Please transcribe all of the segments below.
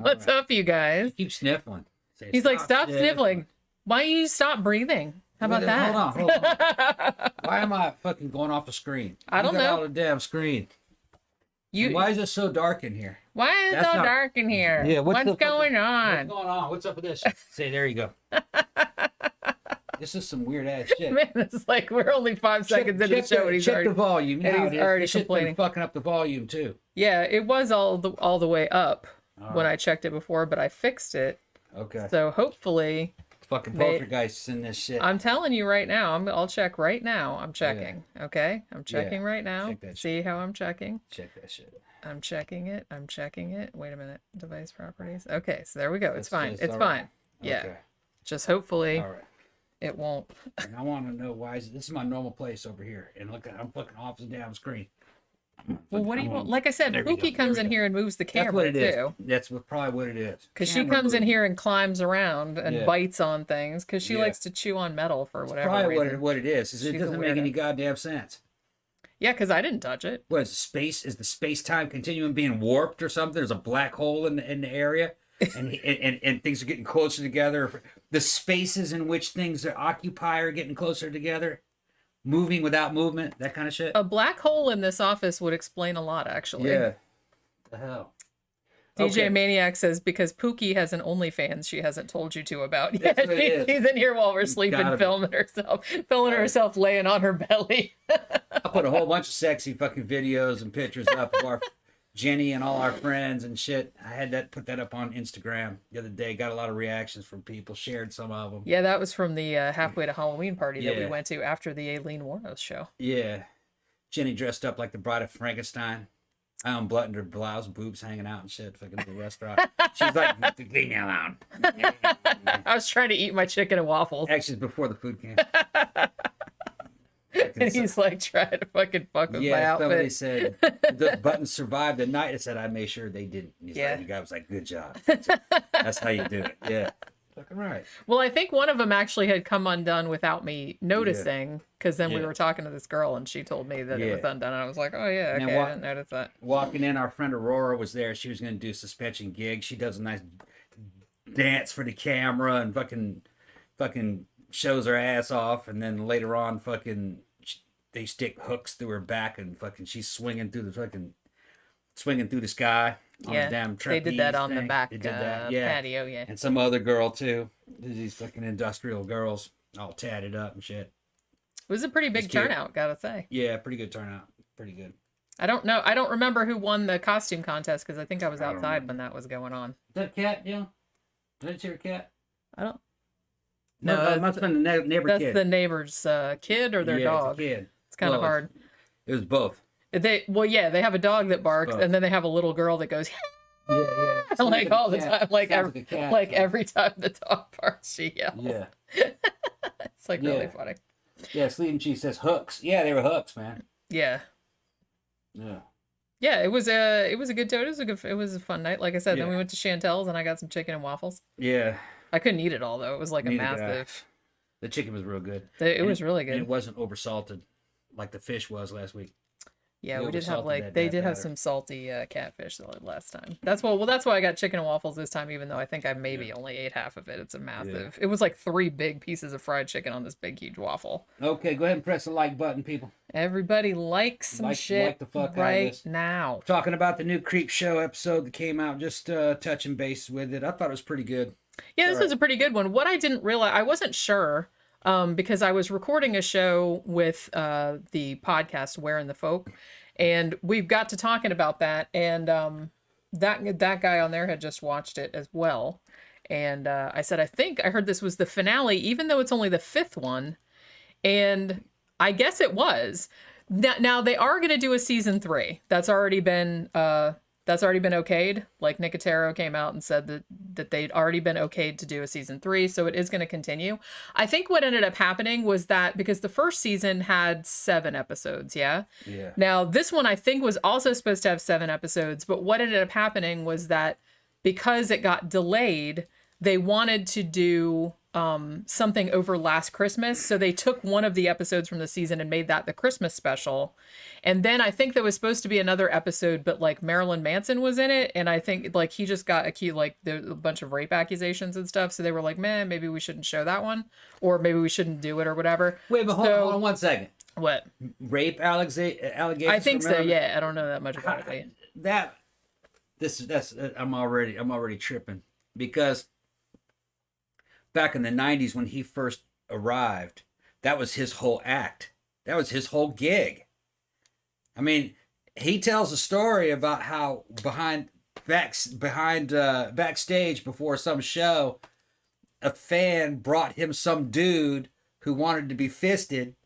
What's up, you guys? Keep sniffling. He's like, stop sniffling. Why don't you stop breathing? How about that? Hold on. Why am I fucking going off the screen? I don't know. Out of the damn screen. Why is it so dark in here? Why is it so dark in here? Yeah, what's going on? What's going on? What's up with this? Say, there you go. This is some weird ass shit. Man, it's like we're only 5 seconds into the show and he's already the volume. And he's already complaining. Fucking up the volume too. Yeah, it was all the way up when I checked it before, but I fixed it. Okay. So hopefully, fucking poltergeists in this shit. I'm telling you right now. I'll check right now. I'm checking. Yeah. Okay, I'm checking right now. See how I'm checking. Check that shit. I'm checking it. I'm checking it. Wait a minute. Device properties. Okay, so there we go. It's fine. It's fine. Right. Yeah. Okay. Just hopefully. All right. It won't. And I want to know why this is my normal place over here, and look, I'm fucking off the damn screen. Well, what do you want? Like I said, Feeky comes in here and moves the camera too. That's probably what it is. Because she comes in here and climbs around and bites on things because she likes to chew on metal for whatever reason. Probably what it is. It doesn't make any goddamn sense. Yeah, because I didn't touch it. What is space? Is the space-time continuum being warped or something? There's a black hole in the area. and things are getting closer together. The spaces in which things occupy are getting closer together, moving without movement, that kind of shit. A black hole in this office would explain a lot, actually. Yeah. The hell. DJ Maniac says because Pookie has an OnlyFans she hasn't told you to about yet. She's in here while we're sleeping, filming herself laying on her belly. I put a whole bunch of sexy fucking videos and pictures up of our Jenny and all our friends and shit. I had put that up on Instagram the other day. Got a lot of reactions from people. Shared some of them. Yeah, that was from the halfway to Halloween party that we went to after the Aileen Wuornos show. Yeah, Jenny dressed up like the Bride of Frankenstein. I unbuttoned her blouse, boobs hanging out and shit. Fucking at the restaurant. She's like, "Leave me alone." I was trying to eat my chicken and waffles. Actually, before the food came. And he's like trying to fucking fuck with my outfit. Somebody said, "Those buttons survived the night." I said, "I made sure they didn't." Like, the guy was like, "Good job." That's how you do it. Yeah. Fucking right. Well, I think one of them actually had come undone without me noticing, because then we were talking to this girl and she told me that it was undone, and I was like, "Oh yeah, okay, I didn't notice that." Walking in, our friend Aurora was there. She was going to do a suspension gig. She does a nice dance for the camera and fucking shows her ass off, and then later on, they stick hooks through her back and fucking she's swinging through the sky. On the damn they did that on the back patio, and some other girl too. These fucking industrial girls all tatted up and shit. It was a pretty big turnout, gotta say. Yeah, pretty good turnout. Pretty good. I don't know. I don't remember who won the costume contest because I think I was outside when that was going on. Is that a cat, yeah? Is that your cat? I don't. No, it must have been the neighbor kid. That's the neighbor's kid or their dog. It's a kid. It's kind of hard. It was both. They have a dog that barks, and then they have a little girl that goes, yeah, like all the time, like every time the dog barks, she yells. Yeah, it's like really funny. Yeah, Sleeping Cheese says hooks. Yeah, they were hooks, man. Yeah. Yeah. Yeah, it was a good tote. It was a fun night. Like I said, then we went to Chantel's and I got some chicken and waffles. Yeah. I couldn't eat it all though. It was like a massive. The chicken was real good. It was really good. And it wasn't oversalted like the fish was last week. Yeah, we did have they did have some salty catfish last time. That's why I got chicken and waffles this time, even though I think I maybe only ate half of it. It's a massive. It was like 3 big pieces of fried chicken on this big huge waffle. Okay, go ahead and press the like button, people. Everybody likes some shit the fuck right now. Talking about the new Creepshow episode that came out, just touching base with it. I thought it was pretty good. Yeah, this was a pretty good one. What I didn't realize, I wasn't sure. Because I was recording a show with the podcast Where in the Folk, and we've got to talking about that, and that guy on there had just watched it as well, and I said, I think I heard this was the finale, even though it's only the 5th one, and I guess it was. Now they are going to do a season 3. That's already been okayed. Like Nicotero came out and said that they'd already been okayed to do a season 3, so it is going to continue. I think what ended up happening was that because the first season had 7 episodes, yeah. Now this one I think was also supposed to have 7 episodes, but what ended up happening was that because it got delayed, they wanted to do something over last Christmas. So they took one of the episodes from the season and made that the Christmas special. And then I think there was supposed to be another episode, but like Marilyn Manson was in it. And I think like he just got accused, like a bunch of rape accusations and stuff. So they were like, man, maybe we shouldn't show that one, or maybe we shouldn't do it or whatever. Wait, but hold on 1 second. What? Rape allegations? I think so. Yeah. I don't know that much about it. I'm already tripping, because back in the 90s when he first arrived, that was his whole act. That was his whole gig. I mean, he tells a story about how backstage before some show, a fan brought him some dude who wanted to be fisted,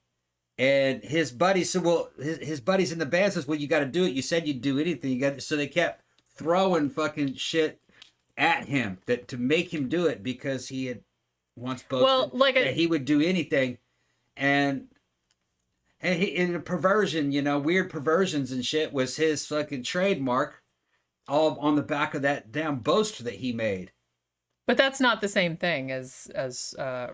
and his buddy said, well, his buddies in the band says, well, you got to do it. You said you'd do anything. So they kept throwing fucking shit at him to make him do it, because he had once boasted that he would do anything, and a perversion, weird perversions and shit was his fucking trademark, all on the back of that damn boast that he made. But that's not the same thing as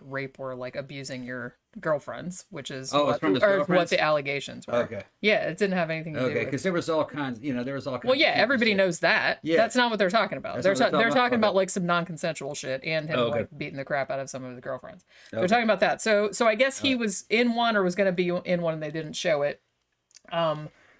rape or like abusing your girlfriends, which is what the allegations were. Okay. Yeah, it didn't have anything to do with. Okay, because there was all kinds. Well, yeah, everybody knows that. Yeah. That's not what they're talking about. They're talking about like some non-consensual shit and him like beating the crap out of some of his girlfriends. Okay. They're talking about that. So I guess he was in one, or was going to be in one, and they didn't show it.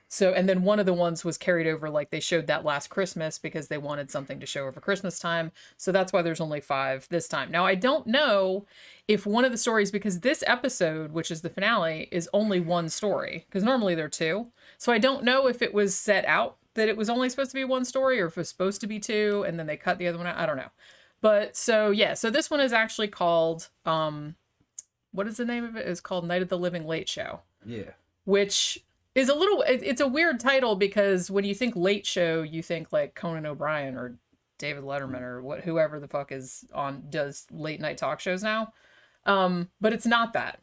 So, and then one of the ones was carried over, like they showed that last Christmas because they wanted something to show over Christmas time. So that's why there's only 5 this time. Now, I don't know if one of the stories, because this episode, which is the finale, is only one story, because normally there are 2. So I don't know if it was set out that it was only supposed to be one story, or if it was supposed to be 2 and then they cut the other one out. I don't know. But so, yeah, so this one is actually called, what is the name of it? It's called Night of the Living Late Show. Yeah. Which is it's a weird title, because when you think late show, you think like Conan O'Brien or David Letterman or whoever the fuck does late night talk shows now. But it's not that.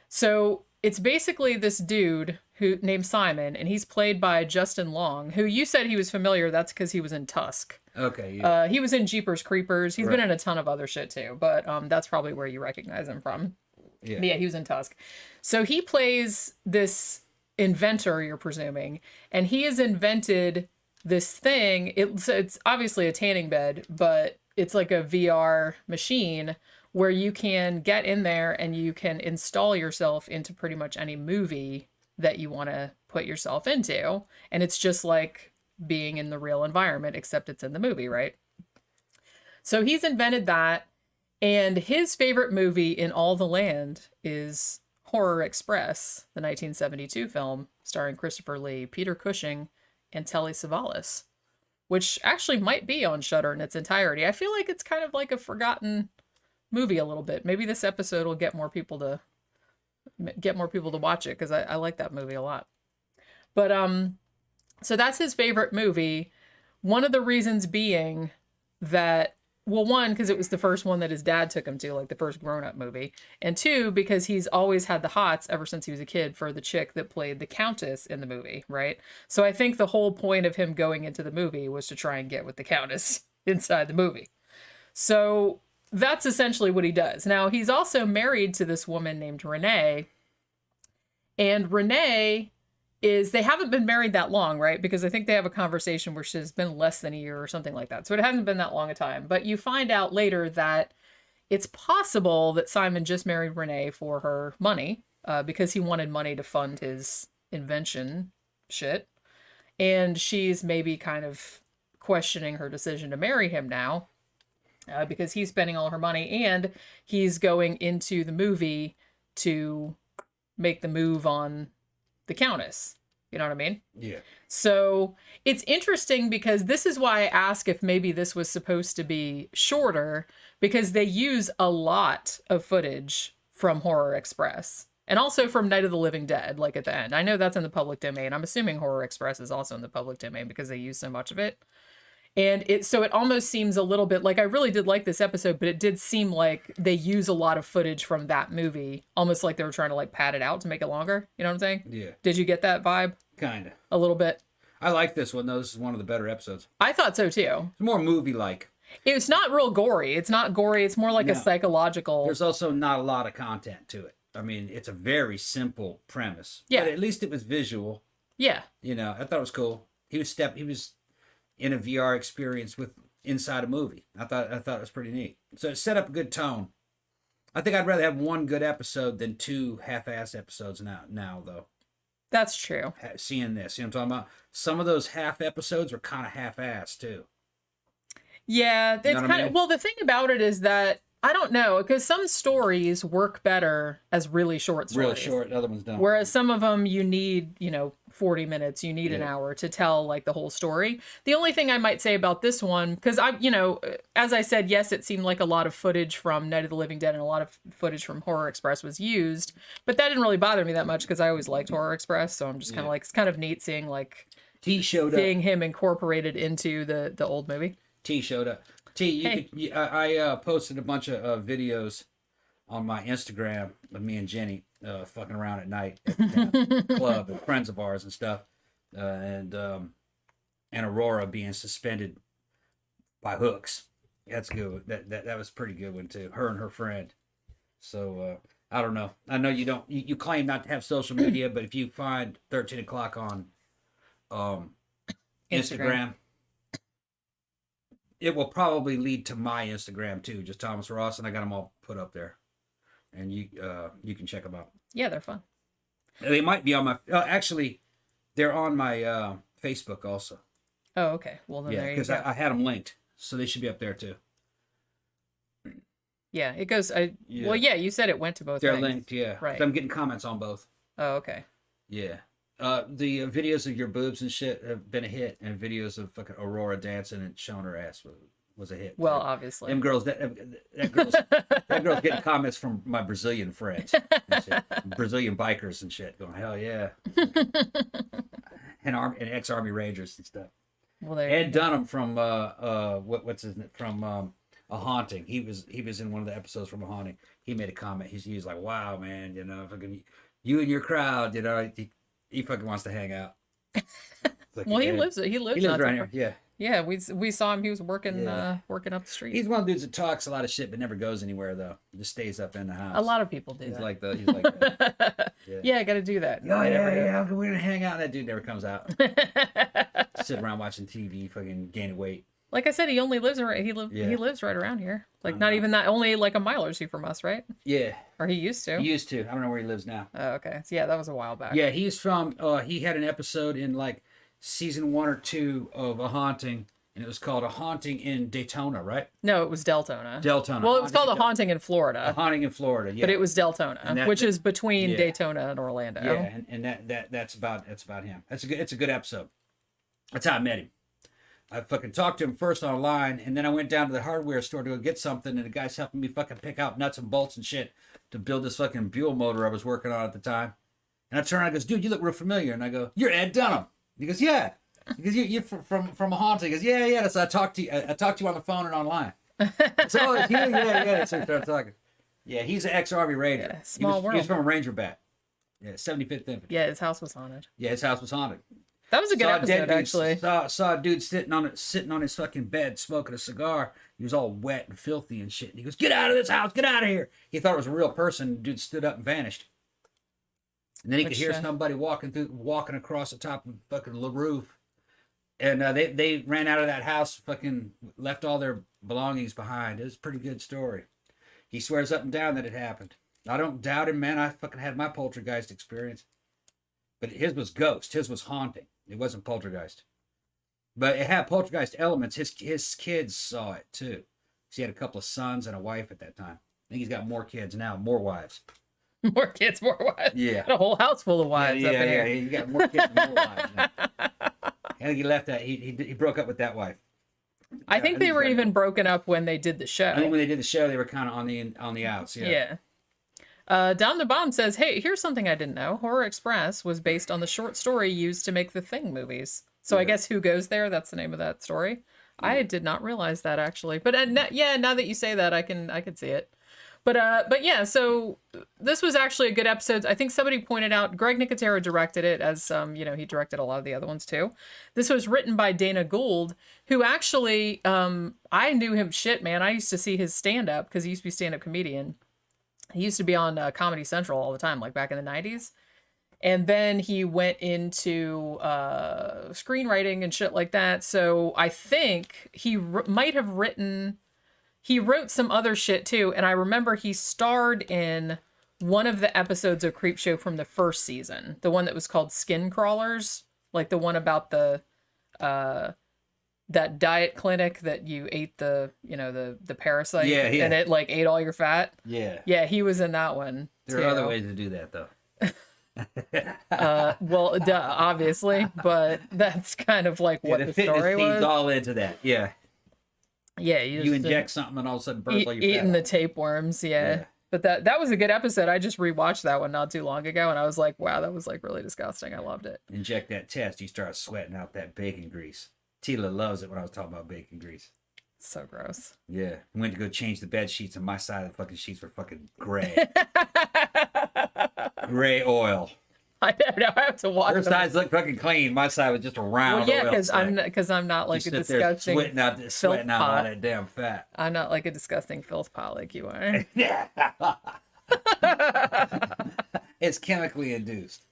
So it's basically this dude named Simon, and he's played by Justin Long, who you said he was familiar. That's because he was in Tusk. Okay. Yeah. He was in Jeepers Creepers. He's been in a ton of other shit too, but that's probably where you recognize him from. Yeah. But yeah, he was in Tusk. So he plays this inventor, you're presuming, and he has invented this thing. It's obviously a tanning bed, but it's like a VR machine where you can get in there and you can install yourself into pretty much any movie that you want to put yourself into, and it's just like being in the real environment, except it's in the movie, right? So he's invented that, and his favorite movie in all the land is Horror Express, the 1972 film starring Christopher Lee, Peter Cushing, and Telly Savalas, which actually might be on Shudder in its entirety. I feel like it's kind of like a forgotten movie a little bit. Maybe this episode will get more people to watch it, because I like that movie a lot. But so that's his favorite movie. One of the reasons being that, well, 1, because it was the first one that his dad took him to, like the first grown-up movie. And 2, because he's always had the hots ever since he was a kid for the chick that played the Countess in the movie, right? So I think the whole point of him going into the movie was to try and get with the Countess inside the movie. So that's essentially what he does. Now, he's also married to this woman named Renee. And Renee they haven't been married that long, right? Because I think they have a conversation where she's been less than a year or something like that. So it hasn't been that long a time. But you find out later that it's possible that Simon just married Renee for her money, because he wanted money to fund his invention shit. And she's maybe kind of questioning her decision to marry him now, because he's spending all her money, and he's going into the movie to make the move on the Countess. You know what I mean? Yeah. So it's interesting, because this is why I ask if maybe this was supposed to be shorter, because they use a lot of footage from Horror Express and also from Night of the Living Dead, like at the end. I know that's in the public domain. I'm assuming Horror Express is also in the public domain because they use so much of it. And it almost seems a little bit like, I really did like this episode, but it did seem like they use a lot of footage from that movie, almost like they were trying to like pad it out to make it longer. You know what I'm saying? Yeah. Did you get that vibe? Kind of. A little bit. I like this one, though. This is one of the better episodes. I thought so, too. It's more movie-like. It's not real gory. It's not gory. It's more like a psychological. There's also not a lot of content to it. I mean, it's a very simple premise. Yeah. But at least it was visual. Yeah. You know, I thought it was cool. He was in a VR experience with inside a movie. I thought it was pretty neat. So it set up a good tone. I think I'd rather have one good episode than two half-ass episodes now though. That's true. Seeing this, you know what I'm talking about? Some of those half episodes are kind of half-ass too. Yeah, it's kind of, well, the thing about it is that I don't know, because some stories work better as really short stories. Real short, the other ones don't. Whereas some of them you need, 40 minutes, you need an hour to tell like the whole story. The only thing I might say about this one, because as I said, yes, it seemed like a lot of footage from Night of the Living Dead and a lot of footage from Horror Express was used, but that didn't really bother me that much because I always liked Horror Express, so I'm just kind of like, it's kind of neat seeing like T showed seeing him incorporated into the old movie. T showed up. I posted a bunch of videos on my Instagram of me and Jenny fucking around at night at the club and friends of ours and stuff, and Aurora being suspended by hooks. That's good. That was a pretty good one too. Her and her friend. So I don't know. I know you don't. You claim not to have social media, but if you find 13 o'clock on Instagram, it will probably lead to my Instagram too, just Thomas Ross, and I got them all put up there, and you can check them out. Yeah, they're fun. They might be on my. Actually, they're on my Facebook also. Oh, okay. Well, then there you go. Because I had them linked, so they should be up there too. Yeah, it goes. Well, yeah, you said it went to both. They're things. linked, yeah. Right. I'm getting comments on both. Oh, okay. Yeah. The videos of your boobs and shit have been a hit, and videos of fucking Aurora dancing and showing her ass was a hit. Well, obviously. Them girls, that girl's getting comments from my Brazilian friends, and shit. Brazilian bikers and shit, going hell yeah, and ex-army rangers and stuff. Well, there. Ed Dunham from what's his name from A Haunting. He was in one of the episodes from A Haunting. He made a comment. He was like, "Wow, man, fucking you and your crowd, He fucking wants to hang out." Like, well, he lives around here. Yeah. Yeah, we saw him. He was working working up the street. He's one of the dudes that talks a lot of shit but never goes anywhere though. Just stays up in the house. A lot of people do. He's that. like that. Yeah, I got to do that. Oh, yeah. We're gonna hang out. And that dude never comes out. Sit around watching TV, fucking gaining weight. Like I said, he only lives right. He lives right around here. Like not even that. Only like a mile or two from us, right? Yeah. Or he used to. He used to. I don't know where he lives now. Oh, okay. So yeah, that was a while back. Yeah, he's from. He had an episode in like season 1 or 2 of A Haunting, and it was called A Haunting in Daytona, right? No, it was Deltona. Deltona. Well, it was called A Haunting in Florida. A Haunting in Florida, yeah. But it was Deltona, which is between Daytona and Orlando. Yeah, and that's about him. It's a good episode. That's how I met him. I fucking talked to him first online, and then I went down to the hardware store to go get something, and the guy's helping me fucking pick out nuts and bolts and shit to build this fucking Buell motor I was working on at the time. And I turn around and goes, "Dude, you look real familiar." And I go, "You're Ed Dunham." He goes, "Yeah." He goes, "You're from A Haunting." He goes, "Yeah." So I talked to you on the phone and online. So it's you, yeah. So we started talking. Yeah, he's an ex-Army Ranger. Yeah, small world. He was from a Ranger bat. Yeah, 75th Infantry. Yeah, his house was haunted. Yeah, his house was haunted. That was a good episode, actually. Saw a dude sitting on his fucking bed smoking a cigar. He was all wet and filthy and shit. And he goes, "Get out of this house! Get out of here!" He thought it was a real person. The dude stood up and vanished. And then he could hear somebody walking across the top of the fucking roof. And they ran out of that house, fucking left all their belongings behind. It was a pretty good story. He swears up and down that it happened. I don't doubt him, man. I fucking had my poltergeist experience. But his was ghost. His was haunting. It wasn't poltergeist. But it had poltergeist elements. His kids saw it too. He had a couple of sons and a wife at that time. I think he's got more kids now, more wives. More kids, more wives. Yeah. A whole house full of wives up in here. Yeah, he got more kids and more wives now. I think he left that. He broke up with that wife. I think they were even broken up when they did the show. I think when they did the show, they were kind of on the outs. Yeah. Down the Bomb says, "Hey, here's something I didn't know. Horror Express was based on the short story used to make the Thing movies. So I guess Who Goes There? That's the name of that story. I did not realize that actually. But now that you say that, I can see it. But yeah, so this was actually a good episode. I think somebody pointed out Greg Nicotero directed it, as he directed a lot of the other ones too. This was written by Dana Gould, who actually I knew him shit, man. I used to see his stand up because he used to be a stand up comedian. He used to be on Comedy Central all the time, like back in the 90s. And then he went into screenwriting and shit like that. So I think he might have written. He wrote some other shit too, and I remember he starred in one of the episodes of Creepshow from the first season, the one that was called Skin Crawlers, like the one about the that diet clinic that you ate the parasite, and it like ate all your fat. Yeah, he was in that one. There are other ways to do that though. Well, duh, obviously, but that's kind of like what the story was. Feeds all into that. Yeah. Yeah, you inject something and all of a sudden burns all your fat. Eating the tapeworms, yeah. But that was a good episode. I just rewatched that one not too long ago, and I was like, wow, that was like really disgusting. I loved it. Inject that test, you start sweating out that bacon grease. Tila loves it when I was talking about bacon grease. So gross. Yeah. I went to go change the bed sheets, and my side of the fucking sheets were fucking gray. Gray oil. I don't know. I have to watch. Her sides look fucking clean. My side was just a round. Well, yeah, because I'm not like a disgusting sweating out all that damn fat. I'm not like a disgusting filth pot like you are. Yeah. It's chemically induced.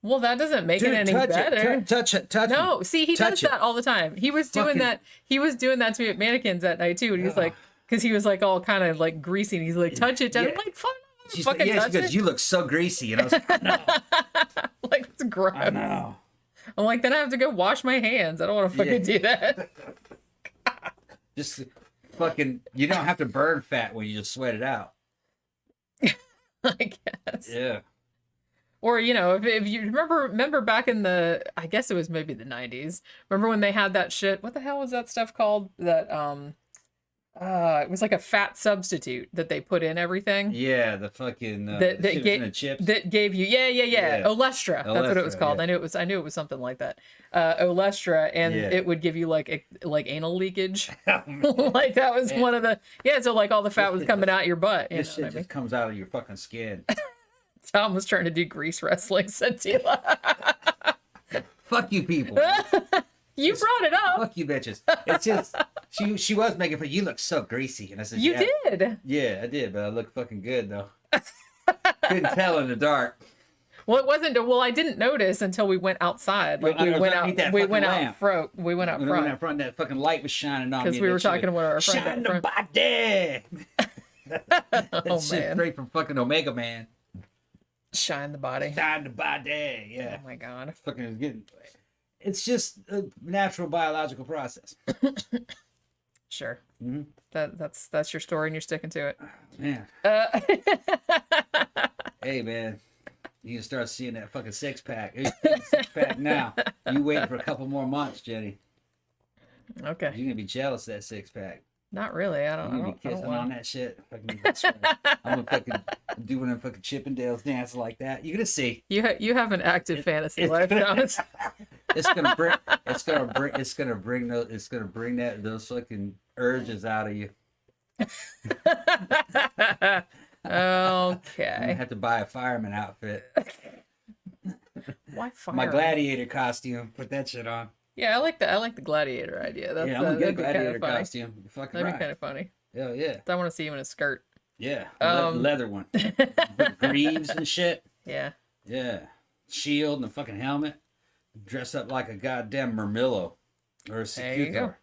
Well, that doesn't make it any better. Touch it. No, see, he does that all the time. He was doing that. He was doing that to me at Mannequins that night too. And he's like, because he was like all kind of like greasy, and he's like, touch it. And I'm like, fuck. She goes, you look so greasy. And I was like, I know. Like, it's gross. I know. I'm like, then I have to go wash my hands. I don't want to fucking do that. Just fucking, you don't have to burn fat when you just sweat it out. I guess. Yeah. Or, if you remember back in I guess it was maybe the 90s. Remember when they had that shit? What the hell was that stuff called? That, it was like a fat substitute that they put in everything. Yeah, the fucking chips. That gave you Olestra. That's what it was called. Yeah. I knew it was something like that. Olestra, and it would give you like anal leakage. Like that was one of the so like all the fat was coming out your butt. This shit just comes out of your fucking skin. Tom was trying to do grease wrestling, said Tila. Fuck you people. You brought it up. Fuck you bitches. It's just she was making fun. You look so greasy, and I said, you did. Yeah, I did, but I look fucking good though. Couldn't tell in the dark. Well, it wasn't. Well, I didn't notice until we went outside. Like we went out. We went out front. We went out front. We went out front. That fucking light was shining on me. Because we were talking about our friend. Shine the body. That's shit straight from fucking Omega Man. Shine the body. Shine the body. Yeah. Oh my god. Fucking getting. It's just a natural biological process. Sure. Mm-hmm. That's your story, and you're sticking to it. Man. Hey, man. You can start seeing that fucking six-pack. Six-pack now. You waiting for a couple more months, Jenny. Okay. You're going to be jealous of that six-pack. Not really. I don't know. You're going to be kissing on that shit. I'm going to fucking do one of them fucking Chippendales dances like that. You're going to see. You have an active fantasy life, Thomas. It's gonna bring those fucking urges out of you. Okay. I have to buy a fireman outfit. Why fireman? My gladiator costume. Put that shit on. Yeah, I like the gladiator idea. I'm gonna get a gladiator costume. That'd be kind of funny. Hell yeah. I want to see him in a skirt. Yeah, leather one. With greaves and shit. Yeah. Yeah. Shield and a fucking helmet. Dress up like a goddamn Murmillo or a Secutor.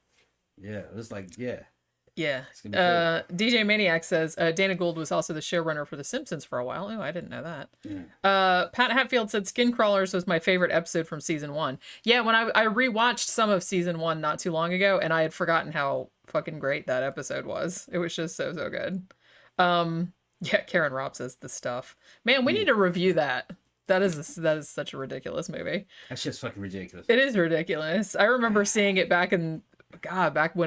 Yeah, it was like, yeah. Yeah. DJ Maniac says Dana Gould was also the showrunner for The Simpsons for a while. Oh, I didn't know that. Yeah. Pat Hatfield said Skin Crawlers was my favorite episode from season 1. Yeah, when I rewatched some of season 1 not too long ago, and I had forgotten how fucking great that episode was. It was just so good. Yeah, Karen Robb says the stuff. Man, we need to review that. That is such a ridiculous movie. That's just fucking ridiculous. It is ridiculous. I remember seeing it back when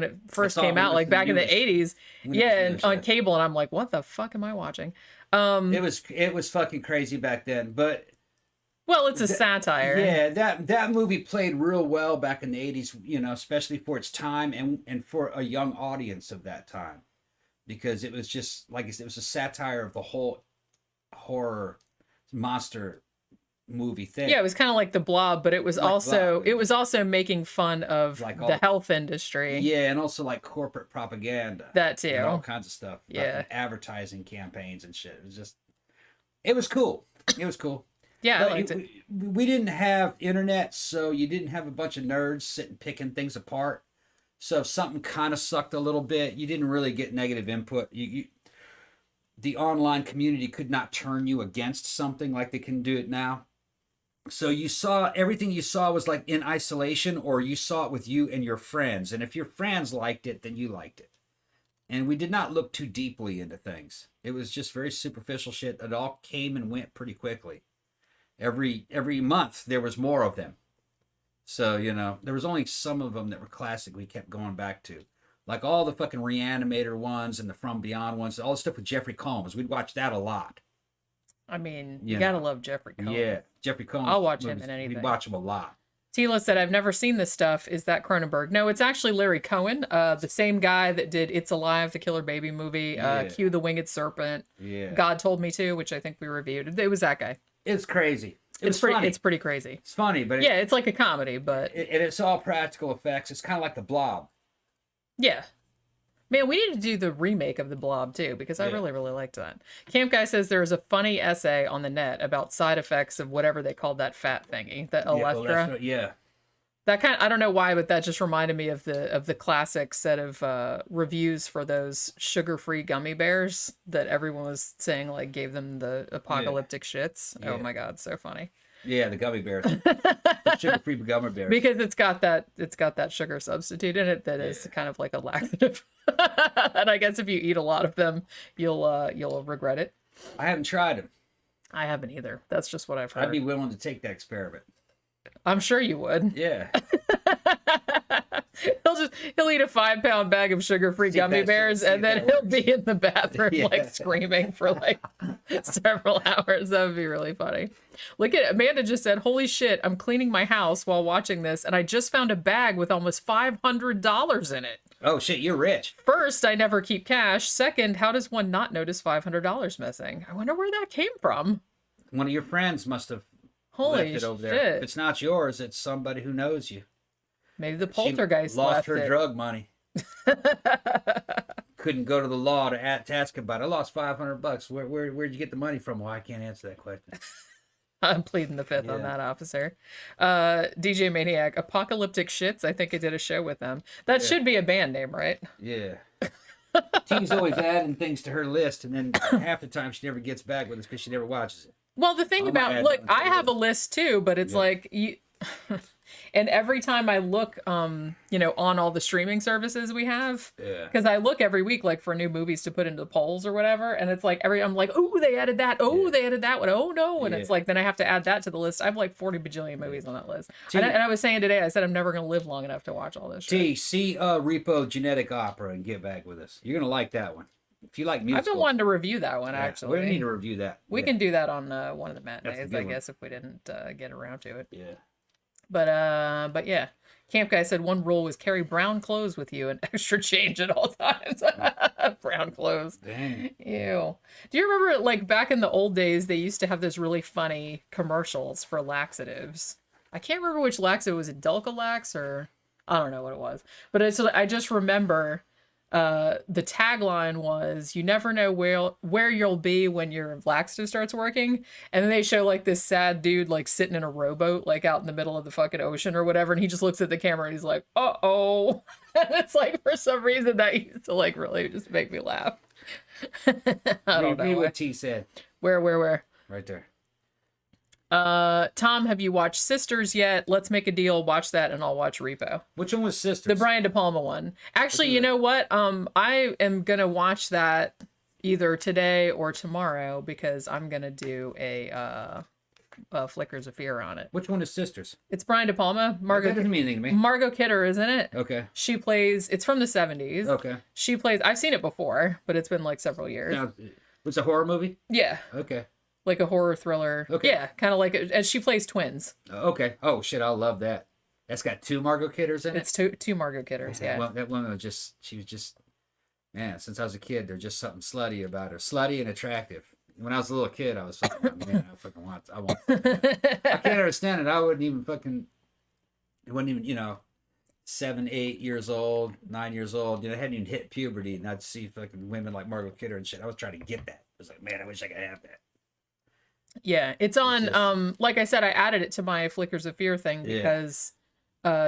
it first came out, like back in the 80s. Yeah, on cable, and I'm like, what the fuck am I watching? It was fucking crazy back then, but well, it's a satire. Yeah, that movie played real well back in the 80s, especially for its time and for a young audience of that time. because it was just like it was a satire of the whole horror monster movie thing. Yeah, it was kind of like The Blob, but it was also making fun of Like the health industry. Yeah, and also like corporate propaganda. That too. And all kinds of stuff. Yeah. Advertising campaigns and shit. It was cool. It was cool. Yeah, I liked it. We didn't have internet, so you didn't have a bunch of nerds sitting picking things apart. So if something kind of sucked a little bit, you didn't really get negative input. The online community could not turn you against something like they can do it now. So you saw everything you saw was like in isolation, or you saw it with you and your friends. And if your friends liked it, then you liked it. And we did not look too deeply into things. It was just very superficial shit. It all came and went pretty quickly. Every month there was more of them. So, there was only some of them that were classic we kept going back to. Like all the fucking Reanimator ones and the From Beyond ones, all the stuff with Jeffrey Combs. We'd watch that a lot. I mean, you gotta love Jeffrey Combs. Yeah, Jeffrey Combs. I'll watch him in anything. We'd watch him a lot. Tila said, I've never seen this stuff. Is that Cronenberg? No, it's actually Larry Cohen, the same guy that did It's Alive, the Killer Baby movie, Cue the Winged Serpent, God Told Me To, which I think we reviewed. It was that guy. It's crazy. It's pretty crazy. It's funny, but it's like a comedy, but it's all practical effects. It's kind of like The Blob. Yeah. Man, we need to do the remake of The Blob, too, because I really, really liked that. Camp Guy says there's a funny essay on the net about side effects of whatever they called that fat thingy, the Olestra. That I don't know why, but that just reminded me of the classic set of reviews for those sugar-free gummy bears that everyone was saying, like, gave them the apocalyptic shits. Yeah. Oh, my God, so funny. Yeah, the gummy bears. The sugar-free gummy bears. Because it's got that sugar substitute in it that is kind of like a laxative. And I guess if you eat a lot of them, you'll regret it. I haven't tried them. I haven't either. That's just what I've heard. I'd be willing to take that experiment. I'm sure you would. Yeah. He'll eat a 5-pound bag of sugar-free gummy bears, and then he'll be in the bathroom like screaming for like several hours. That would be really funny. Look at Amanda just said, "Holy shit! I'm cleaning my house while watching this, and I just found a bag with almost $500 in it." Oh shit! You're rich. First, I never keep cash. Second, how does one not notice $500 missing? I wonder where that came from. One of your friends must have left it over shit. there. If it's not yours, it's somebody who knows you. Maybe the poltergeist lost her it. drug money. Couldn't go to the law to ask about it. I lost $500. Where'd you get the money from? Well, I can't answer that question. I'm pleading the fifth on that, officer. DJ Maniac, Apocalyptic Shits. I think I did a show with them. That should be a band name, right? Yeah. T's always adding things to her list, and then half the time she never gets back with us because she never watches it. Well, the thing I have a list too, but it's like you. And every time I look, on all the streaming services we have, because I look every week, like for new movies to put into the polls or whatever, and it's like I'm like, oh, they added that, they added that one, oh no, and it's like then I have to add that to the list. I have like 40 bajillion movies on that list, and I was saying today, I said I'm never gonna live long enough to watch all this shit. See Repo Genetic Opera and get back with us. You're gonna like that one. If you like musicals. I've been wanting to review that one actually. We need to review that. We can do that on one of the matinees, I guess, if we didn't get around to it. Yeah. But yeah, Camp Guy said one rule was carry brown clothes with you and extra change at all times. Brown clothes. Dang. Ew. Do you remember, like, back in the old days, they used to have those really funny commercials for laxatives? I can't remember which laxative. Was it Dulcolax or I don't know what it was. But I just remember the tagline was, "You never know where you'll be when your laxative starts working." And then they show like this sad dude like sitting in a rowboat like out in the middle of the fucking ocean or whatever, and he just looks at the camera and he's like, "Uh-oh." And it's like for some reason that used to like really just make me laugh. I don't know. Read what T said. Where? Right there. Tom, have you watched Sisters yet? Let's make a deal. Watch that and I'll watch Repo. Which one was Sisters? The Brian De Palma one. Actually, you know what? I am going to watch that either today or tomorrow because I'm going to do a Flickers of Fear on it. Which one is Sisters? It's Brian De Palma. That doesn't mean anything to me. Margot Kidder, isn't it? Okay. She plays, it's from the 70s. Okay. She plays, I've seen it before, but it's been like several years. Now, it's a horror movie? Yeah. Okay. Like a horror thriller. Okay. Yeah, kind of like, and she plays twins. Okay. Oh, shit, I'll love that. That's got two Margot Kidders in it? It's two Margot Kidders, yeah. Well, that woman she was just Man, since I was a kid, there's just something slutty about her. Slutty and attractive. When I was a little kid, I was fucking, man, I want I can't understand it. I wouldn't even fucking, it wasn't even, 7, 8 years old, 9 years old. I hadn't even hit puberty, and I'd see fucking women like Margot Kidder and shit. I was trying to get that. I was like, man, I wish I could have that. Yeah, it's on, like I said, I added it to my Flickers of Fear thing because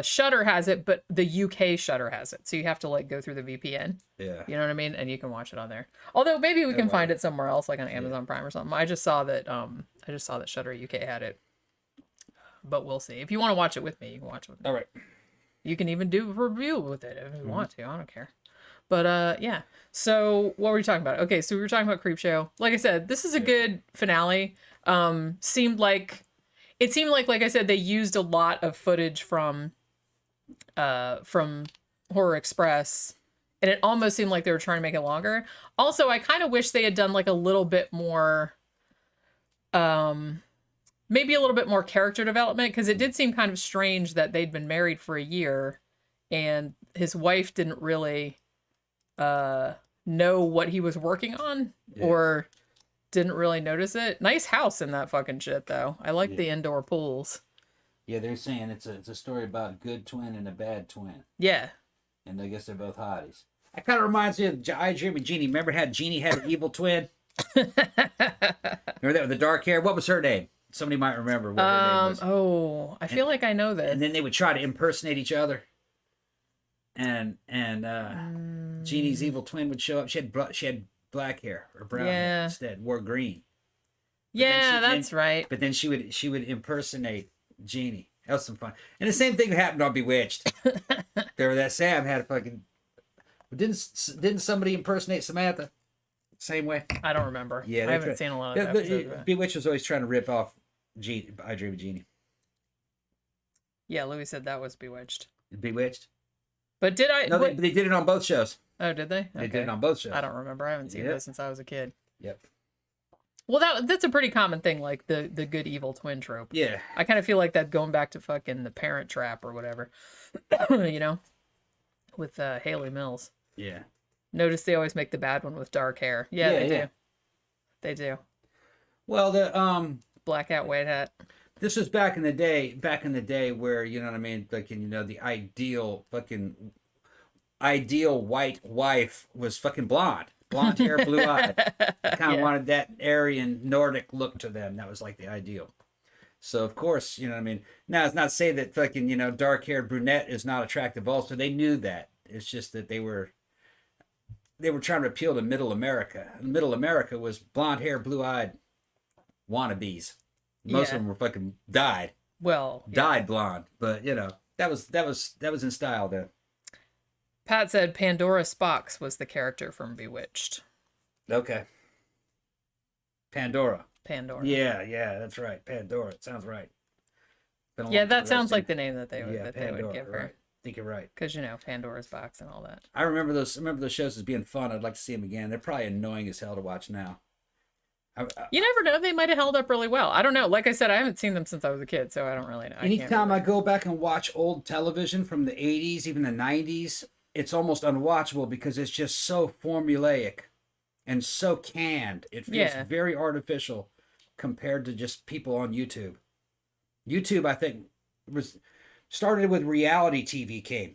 Shudder has it, but the UK Shudder has it. So you have to like go through the VPN. Yeah. You know what I mean? And you can watch it on there. Although maybe we can find it somewhere else, like on Amazon Prime or something. I just saw that Shudder UK had it. But we'll see. If you want to watch it with me, you can watch it with me. All right. You can even do a review with it if you want to. I don't care. But yeah. So what were we talking about? Okay, so we were talking about Creepshow. Like I said, this is a good finale. Seemed like I said, they used a lot of footage from Horror Express, and it almost seemed like they were trying to make it longer. Also, I kind of wish they had done like a little bit more, maybe a little bit more character development, because it did seem kind of strange that they'd been married for a year and his wife didn't really know what he was working on or didn't really notice it. Nice house in that fucking shit, though. I like the indoor pools. Yeah, they're saying it's a story about a good twin and a bad twin. Yeah. And I guess they're both hotties. That kind of reminds me of I Dream of Jeannie. Remember how Jeannie had an evil twin? Remember that with the dark hair? What was her name? Somebody might remember what her name was. Oh, I feel like I know this. And then they would try to impersonate each other. And Jeannie's evil twin would show up. She had black hair or brown hair instead. Wore green. That's right. But then she would impersonate Jeannie. That was some fun. And the same thing happened on Bewitched. There, that Sam had a fucking. Didn't somebody impersonate Samantha? Same way. I don't remember. Yeah, I haven't seen a lot of episodes. Bewitched was always trying to rip off I Dream of Jeannie. Yeah, Louis said that was Bewitched. Bewitched. But did I? No, they did it on both shows. Oh, did they? They did it on both shows. I don't remember. I haven't seen those since I was a kid. Yep. Well, that's a pretty common thing, like the good evil twin trope. Yeah. I kind of feel like that going back to fucking The Parent Trap or whatever, with Haley Mills. Yeah. Notice they always make the bad one with dark hair. Yeah, they do. They do. Well, the blackout white hat. This was back in the day where, you know what I mean, like, the ideal white wife was fucking blonde hair, blue eyed. Kind of wanted that Aryan Nordic look to them. That was like the ideal. So of course, you know what I mean. Now it's not to say that fucking dark haired brunette is not attractive. Also, they knew that. It's just that they were trying to appeal to Middle America. And Middle America was blonde hair, blue eyed wannabes. Most of them were fucking dyed. Well, dyed blonde, but that was in style then. Pat said Pandora Spox was the character from Bewitched. Okay. Pandora. Yeah, that's right. Pandora. It sounds right. Yeah, that sounds like the name that they would give her. Right. I think you're right. Because Pandora's Box and all that. I remember those shows as being fun. I'd like to see them again. They're probably annoying as hell to watch now. You never know. They might have held up really well. I don't know. Like I said, I haven't seen them since I was a kid, so I don't really know. Anytime I go back and watch old television from the 80s, even the 90s, it's almost unwatchable because it's just so formulaic and so canned. It feels very artificial compared to just people on YouTube. YouTube, I think, started with reality TV came.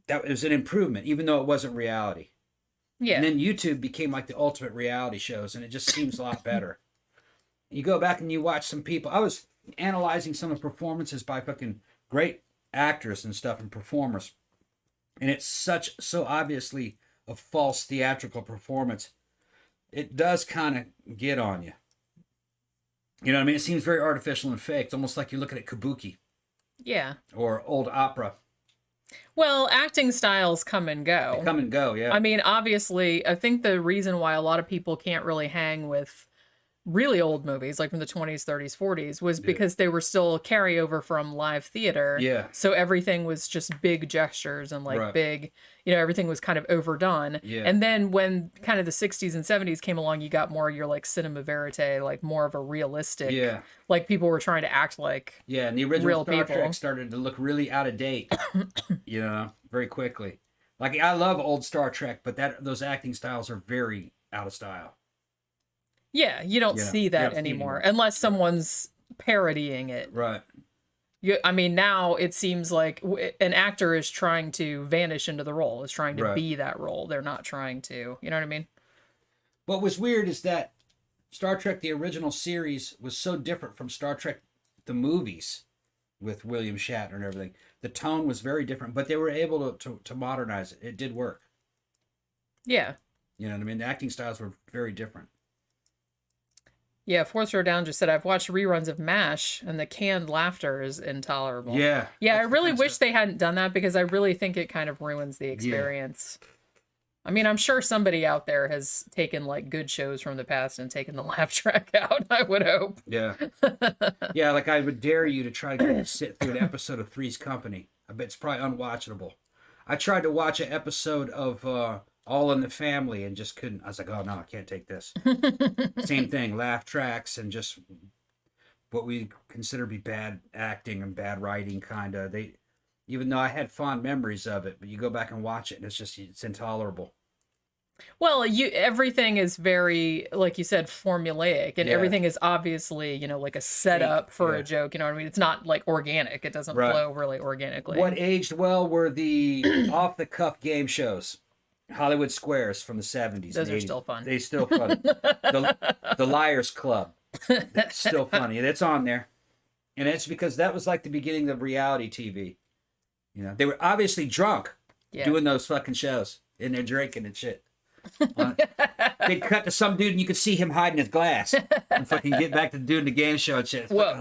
That was an improvement, even though it wasn't reality. Yeah. And then YouTube became like the ultimate reality shows, and it just seems a lot better. You go back and you watch some people. I was analyzing some of the performances by fucking great actors and stuff and performers. And it's so obviously a false theatrical performance. It does kind of get on you. You know what I mean? It seems very artificial and fake. It's almost like you're looking at kabuki. Yeah. Or old opera. Well, acting styles come and go. They come and go, yeah. I mean, obviously, I think the reason why a lot of people can't really hang with really old movies, like from the 20s, 30s, 40s, was because they were still carryover from live theater. Yeah. So everything was just big gestures and big, everything was kind of overdone. Yeah. And then when kind of the 60s and 70s came along, you got more your like cinema verite, like more of a realistic, like people were trying to act like and the original real Star people. Trek started to look really out of date, very quickly. Like, I love old Star Trek, but those acting styles are very out of style. Yeah, you don't see that anymore unless someone's parodying it. Right. I mean, now it seems like an actor is trying to vanish into the role, is trying to be that role. They're not trying to, you know what I mean? What was weird is that Star Trek, the original series, was so different from Star Trek, the movies, with William Shatner and everything. The tone was very different, but they were able to modernize it. It did work. Yeah. You know what I mean? The acting styles were very different. Yeah, Fourth Row Down just said, I've watched reruns of MASH, and the canned laughter is intolerable. Yeah. Yeah, I really wish they hadn't done that, because I really think it kind of ruins the experience. Yeah. I mean, I'm sure somebody out there has taken, like, good shows from the past and taken the laugh track out, I would hope. Yeah. Yeah, like, I would dare you to try to sit through an episode of Three's Company. I bet it's probably unwatchable. I tried to watch an episode of All in the Family and just couldn't. I was like, oh, no, I can't take this. Same thing, laugh tracks and just what we consider to be bad acting and bad writing, kind of. Even though I had fond memories of it, but you go back and watch it, and it's intolerable. Well, everything is very, like you said, formulaic, and everything is obviously, like a setup for a joke. You know what I mean? It's not like organic. It doesn't flow really organically. What aged well were the off-the-cuff game shows. Hollywood Squares from the 70s. Those are still fun. They're still fun. the Liars Club. That's still funny. It's on there. And it's because that was like the beginning of reality TV. They were obviously drunk doing those fucking shows. And they're drinking and shit. They'd cut to some dude and you could see him hiding his glass. And fucking get back to doing the game show and shit. What?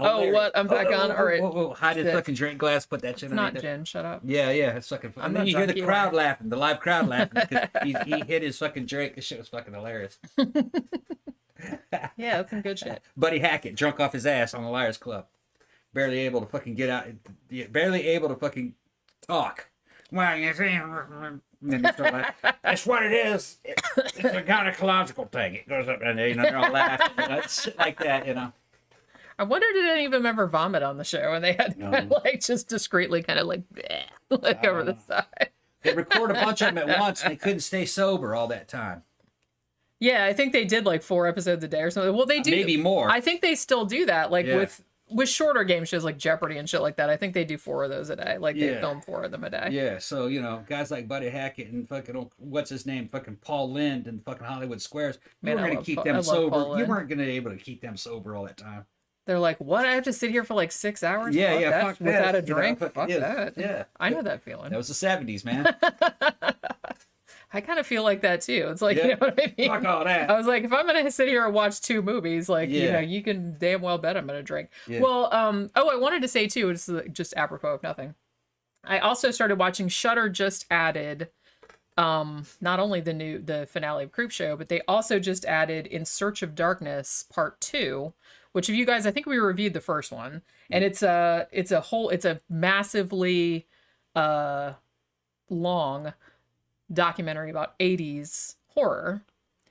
I'm back on? All right. Hide his fucking drink glass, put that shit on. Not Jen, shut up. Yeah, it's fucking fun. And then you hear the crowd laughing, the live crowd laughing. Because he hit his fucking drink. This shit was fucking hilarious. Yeah, that's some good shit. Buddy Hackett, drunk off his ass on the Liars Club. Barely able to fucking get out. Barely able to fucking talk. Well, you see, and then they start laughing. That's what it is. It's a gynecological thing. It goes up and they're all laughing. Shit like that, I wonder, did any of them ever vomit on the show? And they had to just discreetly kind of over the side. They record a bunch of them at once and they couldn't stay sober all that time. Yeah, I think they did 4 episodes a day or something. Well, they do. Maybe more. I think they still do that, with shorter game shows like Jeopardy and shit like that. I think they do 4 of those a day. They film 4 of them a day. Yeah, so, guys like Buddy Hackett and fucking, what's his name? Fucking Paul Lynde and fucking Hollywood Squares. You weren't going to keep them sober. You weren't going to be able to keep them sober all that time. They're like, what? I have to sit here for 6 hours? Yeah, fuck that. Without a drink? Fuck that. Yeah. I know that feeling. That was the 70s, man. I kind of feel like that too. It's you know what I mean? Fuck all that. I was like, if I'm going to sit here and watch 2 movies, you can damn well bet I'm going to drink. Yeah. Well, I wanted to say too, it's just apropos of nothing. I also started watching Shudder just added, not only the finale of Creepshow, but they also just added In Search of Darkness Part 2, which of you guys, I think we reviewed the first one, and it's a massively, long documentary about 80s horror,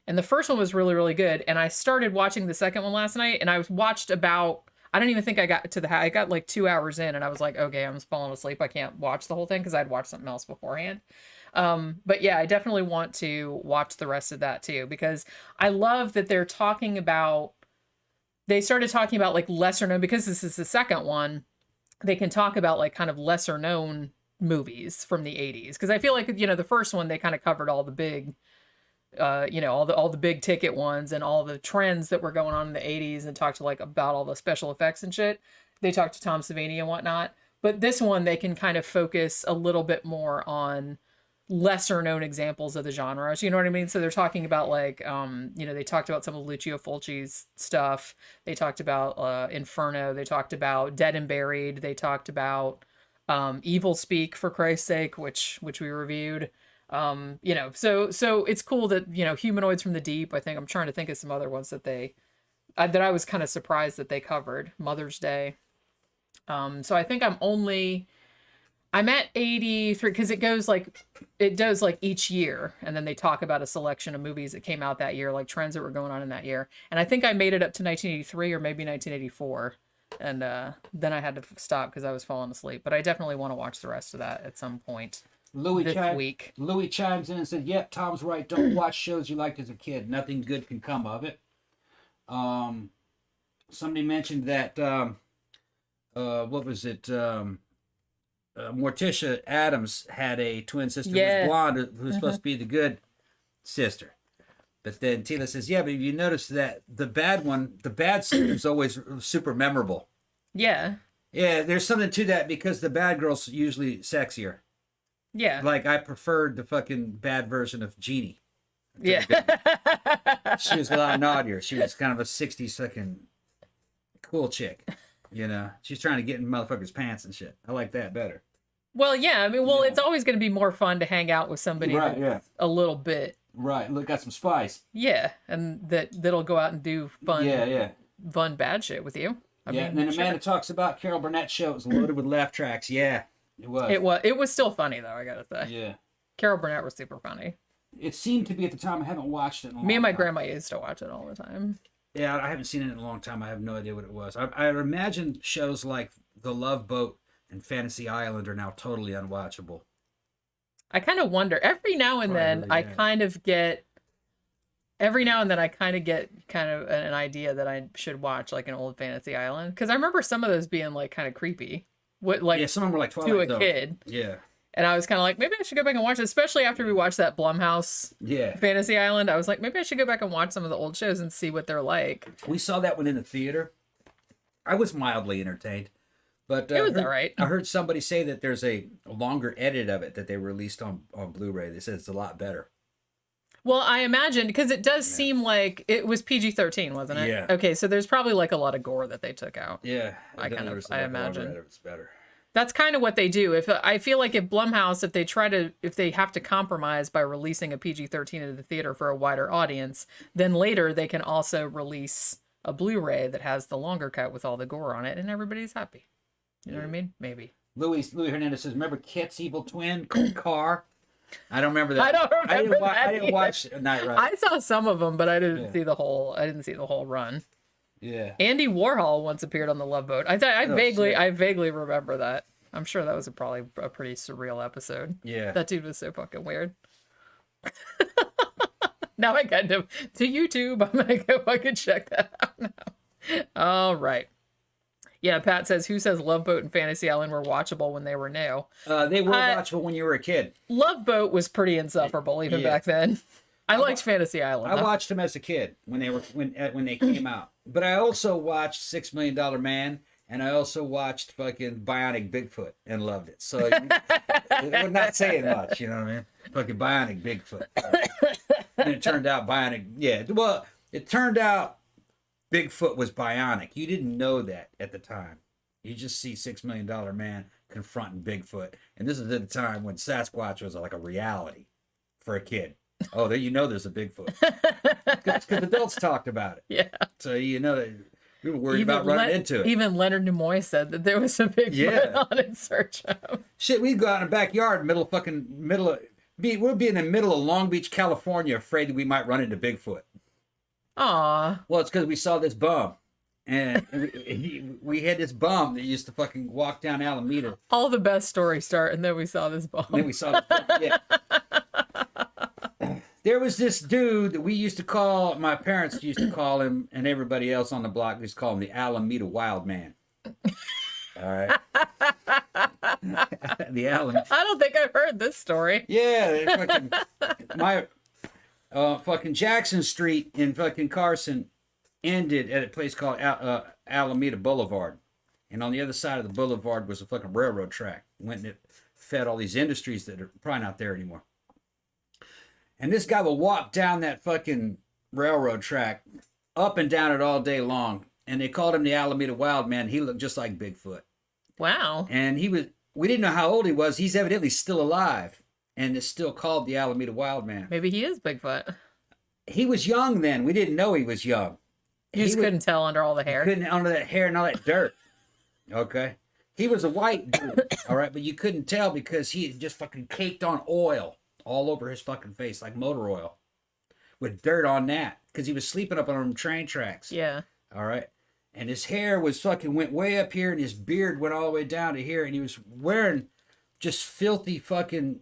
and the first one was really, really good, and I started watching the second one last night, and I watched about, I don't even think I got to I got 2 hours in, and I was like, okay, I'm falling asleep, I can't watch the whole thing, because I'd watched something else beforehand. But yeah, I definitely want to watch the rest of that too, because I love that they started talking about lesser known, because this is the second one, they can talk about kind of lesser known movies from the 80s, because I feel like the first one they kind of covered all the big all the big ticket ones and all the trends that were going on in the 80s, and talked about all the special effects and shit. They talked to Tom Savini and whatnot, but this one they can kind of focus a little bit more on lesser known examples of the genres, you know what I mean? So they're talking about they talked about some of Lucio Fulci's stuff, they talked about Inferno, they talked about Dead and Buried, they talked about Evil Speak, for Christ's sake, which we reviewed. So it's cool that Humanoids from the Deep. I think I'm trying to think of some other ones that I was kind of surprised that they covered. Mother's Day. So I think I'm at 83, because it does each year, and then they talk about a selection of movies that came out that year, trends that were going on in that year, and I think I made it up to 1983 or maybe 1984. And then I had to stop because I was falling asleep. But I definitely want to watch the rest of that at some point. this week. Louis chimes in and said, "Yep, Tom's right. Don't watch shows you liked as a kid. Nothing good can come of it." Somebody mentioned that. What was it? Morticia Adams had a twin sister who was blonde, who was supposed to be the good sister. But then Tila says, "Yeah, but you notice that the bad sister is always super memorable." Yeah. Yeah, there's something to that because the bad girl's usually sexier. Yeah. Like, I preferred the fucking bad version of Jeannie. Yeah. She was a lot naughtier. She was kind of a 60s fucking cool chick. You know? She's trying to get in motherfuckers' pants and shit. I like that better. Well, yeah. I mean, it's always going to be more fun to hang out with somebody a little bit. Right. Look, got some spice. Yeah. And that'll go out and do fun bad shit with you. I mean, and then Amanda talks about Carol Burnett's show. It was loaded with laugh tracks. Yeah, it was. It was still funny, though, I gotta say. Yeah. Carol Burnett was super funny. It seemed to be at the time. I haven't watched it in a long time. Me and my grandma used to watch it all the time. Yeah, I haven't seen it in a long time. I have no idea what it was. I imagine shows like The Love Boat and Fantasy Island are now totally unwatchable. I kind of wonder. Every now and then, I kind of get kind of an idea that I should watch like an old Fantasy Island, because I remember some of those being like kind of creepy. Some of them were like Twilight to a kid. Yeah. And I was kind of like, maybe I should go back and watch it, especially after we watched that Blumhouse Fantasy Island. I was like, maybe I should go back and watch some of the old shows and see what they're like. We saw that one in the theater. I was mildly entertained, but it was all right. I heard somebody say that there's a longer edit of it that they released on Blu-ray. They said it's a lot better. Well, I imagine, because it does seem like it was PG-13, wasn't it? Yeah. Okay, so there's probably like a lot of gore that they took out. Yeah. I imagine. It's better. That's kind of what they do. I feel like if Blumhouse, if they have to compromise by releasing a PG-13 into the theater for a wider audience, then later they can also release a Blu-ray that has the longer cut with all the gore on it, and everybody's happy. You know what I mean? Maybe. Louis Hernandez says, "Remember Kit's evil twin, Car?" I don't remember that. I don't remember I didn't watch Night Ride. I saw some of them, but I didn't see the whole. I didn't see the whole run. Yeah. Andy Warhol once appeared on the Love Boat. I vaguely remember that. I'm sure that was probably a pretty surreal episode. Yeah. That dude was so fucking weird. Now I got to YouTube. I'm gonna go fucking check that out now. All right. Yeah, Pat says, who says Love Boat and Fantasy Island were watchable when they were new? They were watchable when you were a kid. Love Boat was pretty insufferable even back then. I liked Fantasy Island. I watched them as a kid when they came out. But I also watched $6 Million Man, and I also watched fucking Bionic Bigfoot and loved it. So we're not saying much, you know what I mean? Fucking Bionic Bigfoot. And it turned out it turned out Bigfoot was bionic. You didn't know that at the time. You just see $6 Million Man confronting Bigfoot. And this is at a time when Sasquatch was like a reality for a kid. Oh, there's a Bigfoot. Because adults talked about it. Yeah. So we were worried about running into it. Even Leonard Nimoy said that there was a Bigfoot on in search of. Shit, we'd go out in the backyard, we'd be in the middle of Long Beach, California, afraid that we might run into Bigfoot. Aw. Well, it's because we saw this bum. And we had this bum that used to fucking walk down Alameda. All the best stories start, and then we saw this bum. Then we saw this bum, yeah. There was this dude that my parents used to call him, and everybody else on the block used to call him the Alameda Wild Man. All right. The Alameda. I don't think I've heard this story. Yeah. Fucking Jackson Street in fucking Carson ended at a place called Alameda Boulevard. And on the other side of the boulevard was a fucking railroad track. Went and it fed all these industries that are probably not there anymore. And this guy will walk down that fucking railroad track, up and down it all day long. And they called him the Alameda Wild Man. He looked just like Bigfoot. Wow. And we didn't know how old he was. He's evidently still alive. And it's still called the Alameda Wild Man. Maybe he is Bigfoot. He was young then. We didn't know he was young. You just couldn't tell under all the hair. Couldn't under that hair and all that dirt. Okay. He was a white dude. All right. But you couldn't tell because he just fucking caked on oil all over his fucking face, like motor oil, with dirt on that, because he was sleeping up on them train tracks. Yeah. All right. And his hair went way up here, and his beard went all the way down to here, and he was wearing just filthy fucking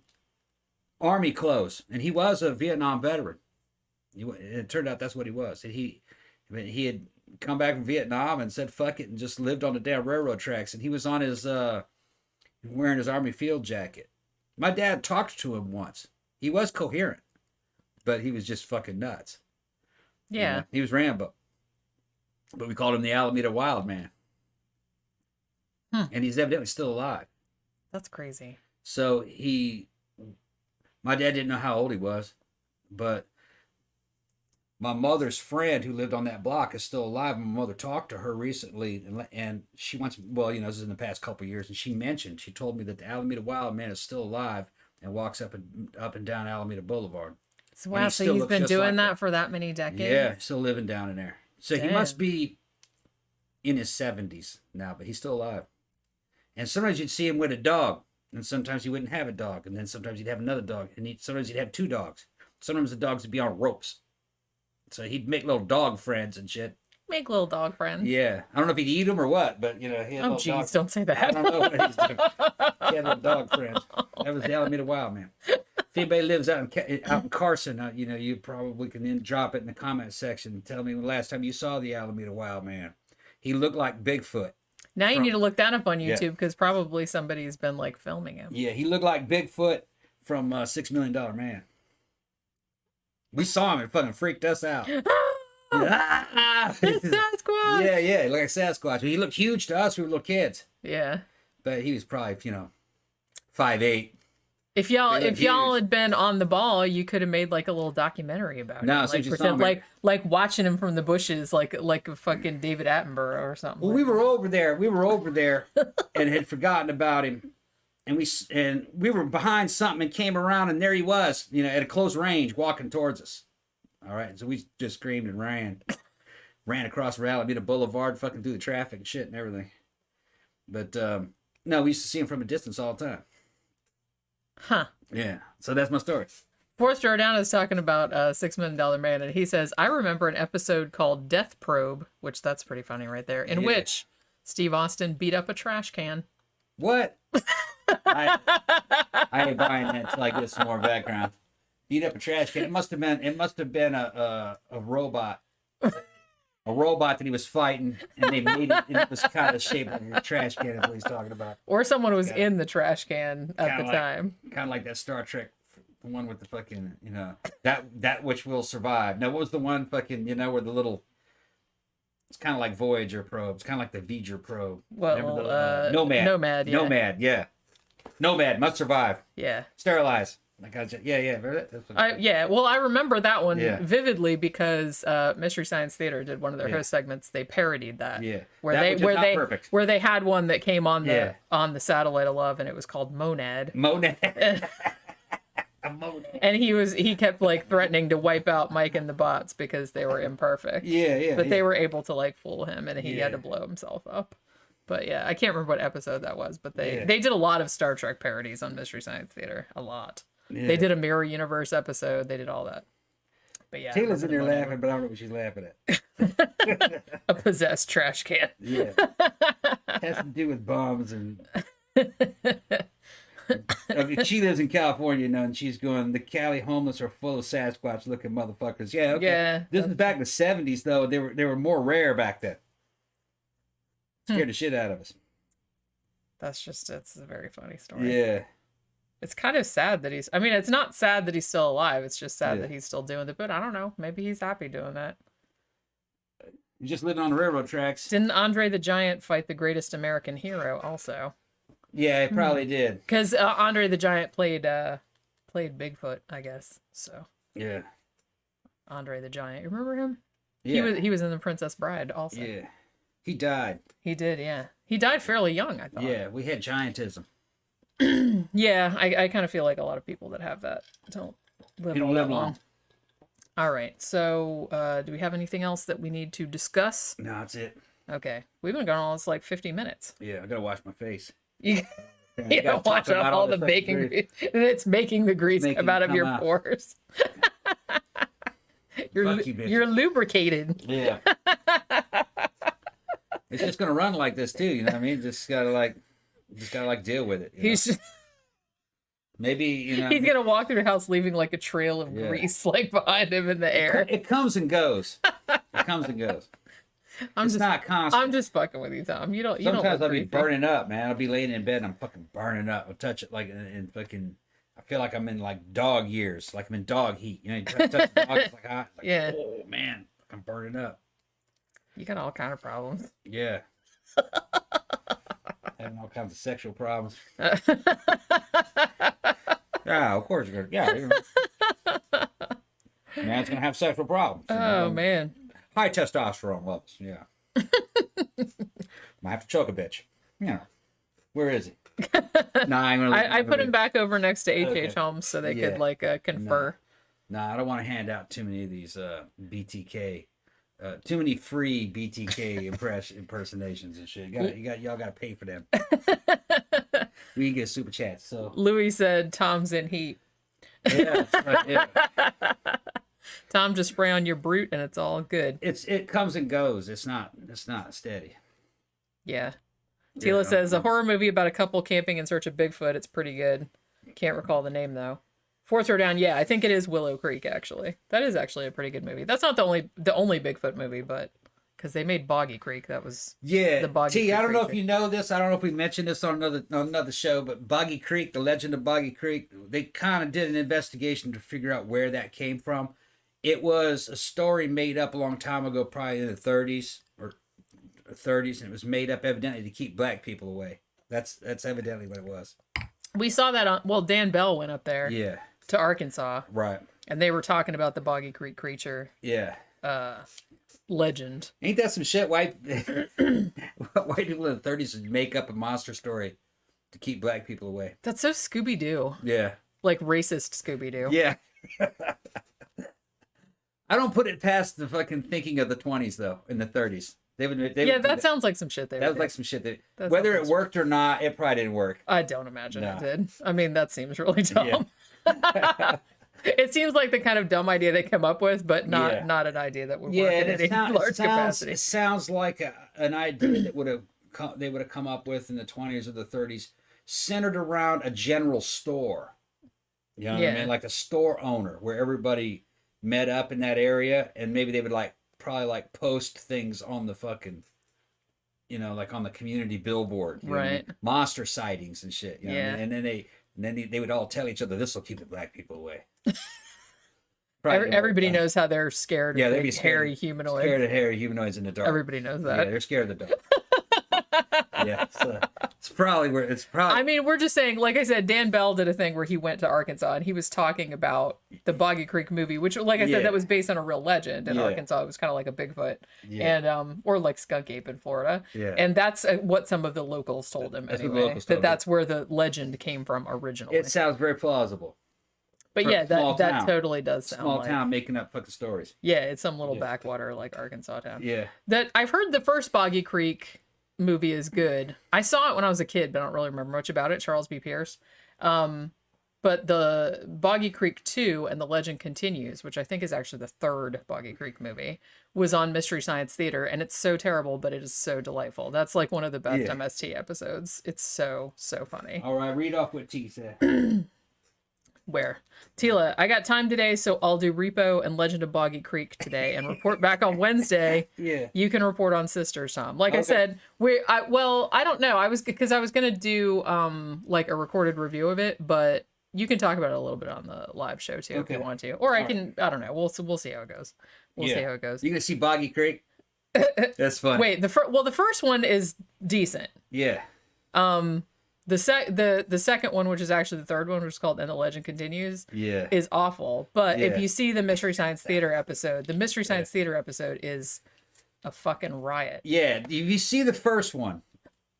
army clothes, and he was a Vietnam veteran. It turned out that's what he was. He had come back from Vietnam and said fuck it and just lived on the damn railroad tracks. And he was on his wearing his army field jacket. My dad talked to him once. He was coherent, but he was just fucking nuts. Yeah. You know? He was Rambo. But we called him the Alameda Wild Man. And he's evidently still alive. That's crazy. So my dad didn't know how old he was, but my mother's friend who lived on that block is still alive. My mother talked to her recently, and she wants, well, this is in the past couple of years, and she told me that the Alameda Wild Man is still alive and walks up and down Alameda Boulevard. So wow, so he's been doing that for that many decades? Yeah, still living down in there. So Damn. He must be in his 70s now, but he's still alive. And sometimes you'd see him with a dog, and sometimes he wouldn't have a dog, and then sometimes he'd have another dog, and sometimes he'd have two dogs. Sometimes the dogs would be on ropes. So he'd make little dog friends and shit. Make little dog friends. Yeah. I don't know if he'd eat them or what, but, he had oh, jeez, don't say that. I don't know what he's doing. He had little dog friends. That was the Alameda Wild Man. If anybody lives out in Carson, you probably can then drop it in the comment section and tell me the last time you saw the Alameda Wild Man. He looked like Bigfoot. Now you need to look that up on YouTube because probably somebody's been like filming him. Yeah, he looked like Bigfoot from $6 Million Man. We saw him, it fucking freaked us out. It's Sasquatch! Yeah, like a Sasquatch. He looked huge to us, we were little kids. Yeah. But he was probably, 5'8". If y'all had been on the ball, you could have made like a little documentary about no, him. so Like pretend like watching him from the bushes, like a fucking David Attenborough or something. Well, we were over there and had forgotten about him. And we were behind something and came around, and there he was, at a close range, walking towards us. All right, so we just screamed and ran across Alameda Boulevard, fucking through the traffic and shit and everything. But no, we used to see him from a distance all the time. Huh. Yeah, so that's my story. Forrest Jordan is talking about $6 Million Man, and he says, I remember an episode called Death Probe, which that's pretty funny right there, in which Steve Austin beat up a trash can. What? I ain't buying that until I get some more background. Beat up a trash can. It must have been a robot. A robot that he was fighting, and they made it, and it was kind of shaped like a trash can, is what he's talking about. Or someone was in the trash can at the time. Kind of like that Star Trek, the one with the fucking, that which will survive. Now, what was the one fucking, where the little, it's kind of like Voyager probe. It's kind of like the Voyager probe. Well, Nomad. Nomad, yeah. Nomad, yeah. Nomad, must survive. Yeah. Sterilize. Yeah. Well, I remember that one vividly because Mystery Science Theater did one of their host segments. They parodied that. Yeah. Where they had one that came on the Satellite of Love, and it was called Monad. Monad. And he kept like threatening to wipe out Mike and the bots because they were imperfect. Yeah. But they were able to like fool him, and he had to blow himself up. But yeah, I can't remember what episode that was, but they did a lot of Star Trek parodies on Mystery Science Theater. A lot. Yeah. They did a Mirror Universe episode. They did all that. But yeah, Tayla's in there laughing, but I don't know what she's laughing at. A possessed trash can. Yeah. Has to do with bombs and. She lives in California now, and she's going, the Cali homeless are full of Sasquatch looking motherfuckers. Yeah, okay. Yeah. This is back in the 70s, though. They were more rare back then. Scared the shit out of us. It's a very funny story. Yeah. It's kind of sad that it's not sad that he's still alive. It's just sad that he's still doing it. But I don't know. Maybe he's happy doing that. He's just living on the railroad tracks. Didn't Andre the Giant fight the greatest American hero also? Yeah, he probably did. Because Andre the Giant played Bigfoot, I guess. So. Yeah. Andre the Giant. You remember him? Yeah. He was in The Princess Bride also. Yeah. He died. He did, yeah. He died fairly young, I thought. Yeah, we had giantism. Yeah, I kind of feel like a lot of people that have that don't live long. All right, so do we have anything else that we need to discuss? No, that's it. Okay, we've been going almost like 50 minutes. Yeah, I gotta wash my face. You gotta watch out all the bacon grease. It's making the grease come out of your pores. You're lubricated. Yeah. It's just gonna run like this too, you know what I mean? Just gotta deal with it. Maybe, you know. He's gonna walk through the house leaving like a trail of grease like behind him in the air. It comes and goes. It comes and goes. It's not constant. I'm just fucking with you, Tom. You don't. Sometimes I'll be burning up, man. I'll be laying in bed and I'm fucking burning up. I'll touch it like and fucking. I feel like I'm in like dog years, like I'm in dog heat. You know, you touch the dog, it's like hot. Like, yeah. Oh man, I'm burning up. You got all kind of problems. Yeah. Having all kinds of sexual problems. Yeah, of course you're gonna. Yeah. Man's gonna have sexual problems. Oh man. High testosterone levels. Yeah. Might have to choke a bitch. Yeah. Where is he? I put him back over next to H.H. Holmes so they could like confer. No, I don't want to hand out too many of these BTK, too many free BTK impersonations and shit. Y'all got to pay for them. We can get super chats. So Louis said Tom's in heat. Yeah, yeah. Tom, just spray on your brute and it's all good. It comes and goes. It's not steady. Yeah. Tila says a horror movie about a couple camping in search of Bigfoot. It's pretty good. Can't recall the name though. Fourth Row Down. Yeah, I think it is Willow Creek. Actually, that is actually a pretty good movie. That's not the only Bigfoot movie, but because they made Boggy Creek, that was the Boggy Creek. I don't know if you know this. I don't know if we mentioned this on another show, but Boggy Creek, the legend of Boggy Creek, they kind of did an investigation to figure out where that came from. It was a story made up a long time ago, probably in the 30s or 30s, and it was made up evidently to keep black people away. That's evidently what it was. We saw that on Dan Bell went up there. Yeah. To Arkansas. Right. And they were talking about the Boggy Creek creature. Yeah. Legend. Ain't that some shit? White people in the 30s would make up a monster story to keep black people away. That's so Scooby-Doo. Yeah. Like racist Scooby-Doo. Yeah. I don't put it past the fucking thinking of the 20s though, in the 30s. That sounds like some shit they would do. That was like some shit whether it worked or not, it probably didn't work. I don't imagine it did. I mean, that seems really dumb. Yeah. It seems like the kind of dumb idea they come up with, but not an idea that would work in any large capacity. It sounds like an idea that they would have come up with in the 20s or the 30s, centered around a general store. You know what I mean? Like a store owner where everybody met up in that area, and maybe they would probably post things on the fucking, like on the community billboard, right? Monster sightings and shit. You know what I mean? And then they would all tell each other, "This will keep the black people away." Everybody knows how they're scared. Yeah, they'd be hairy humanoids. Scared of hairy humanoids in the dark. Everybody knows that. Yeah, they're scared of the dark. Yeah, so it's probably where it's probably. I mean, we're just saying. Like I said, Dan Bell did a thing where he went to Arkansas and he was talking about the Boggy Creek movie, which, like I said, that was based on a real legend in Arkansas. It was kind of like a Bigfoot, and or like skunk ape in Florida. Yeah, and that's what some of the locals told him. Anyway, that's where the legend came from originally. It sounds very plausible. But yeah, that totally does sound small town making up fucking stories. Yeah, it's some little backwater like Arkansas town. Yeah, that I've heard the first Boggy Creek movie is good. I saw it when I was a kid, but I don't really remember much about it. Charles B. Pierce. But the Boggy Creek 2 and The Legend Continues, which I think is actually the third Boggy Creek movie, was on Mystery Science Theater, and it's so terrible, but it is so delightful. That's like one of the best MST episodes. It's so funny. All right, read off what T said. Where? Tila, I got time today, so I'll do Repo and Legend of Boggy Creek today and report back on Wednesday. Yeah. You can report on Sisters, Tom. Like I said, I don't know. I was going to do like a recorded review of it, but you can talk about it a little bit on the live show too if you want to. Or I don't know. We'll see how it goes. We'll see how it goes. You going to see Boggy Creek? That's fun. Wait, the first one is decent. Yeah. The second one, which is actually the third one, which is called And the Legend Continues, is awful. But if you see the Mystery Science Theater episode, the Mystery Science Theater episode is a fucking riot. Yeah, if you see the first one,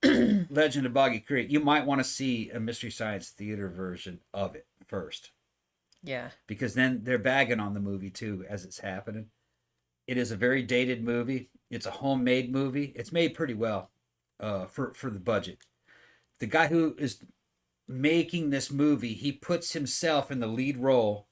Legend of Boggy Creek, you might want to see a Mystery Science Theater version of it first. Yeah. Because then they're bagging on the movie too as it's happening. It is a very dated movie. It's a homemade movie. It's made pretty well for the budget. The guy who is making this movie, he puts himself in the lead role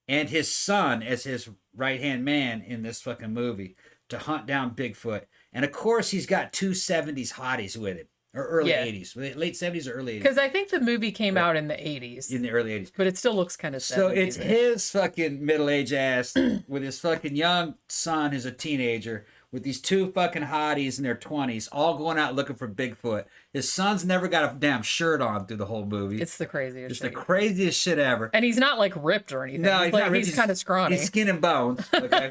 and his son as his right-hand man in this fucking movie to hunt down Bigfoot. And of course, he's got two 70s hotties with him, or early Yeah. 80s, late 70s or early 80s. Because I think the movie came out in the 80s. In the early 80s. But it still looks kind of 70s. So it's his fucking middle-aged ass with his fucking young son who's a teenager with these two fucking hotties in their 20s all going out looking for Bigfoot. His son's never got a damn shirt on through the whole movie. It's the craziest It's shit. the craziest shit ever. And he's not like ripped or anything. No, he's, like, not. he's kind of scrawny. He's skin and bones. Okay.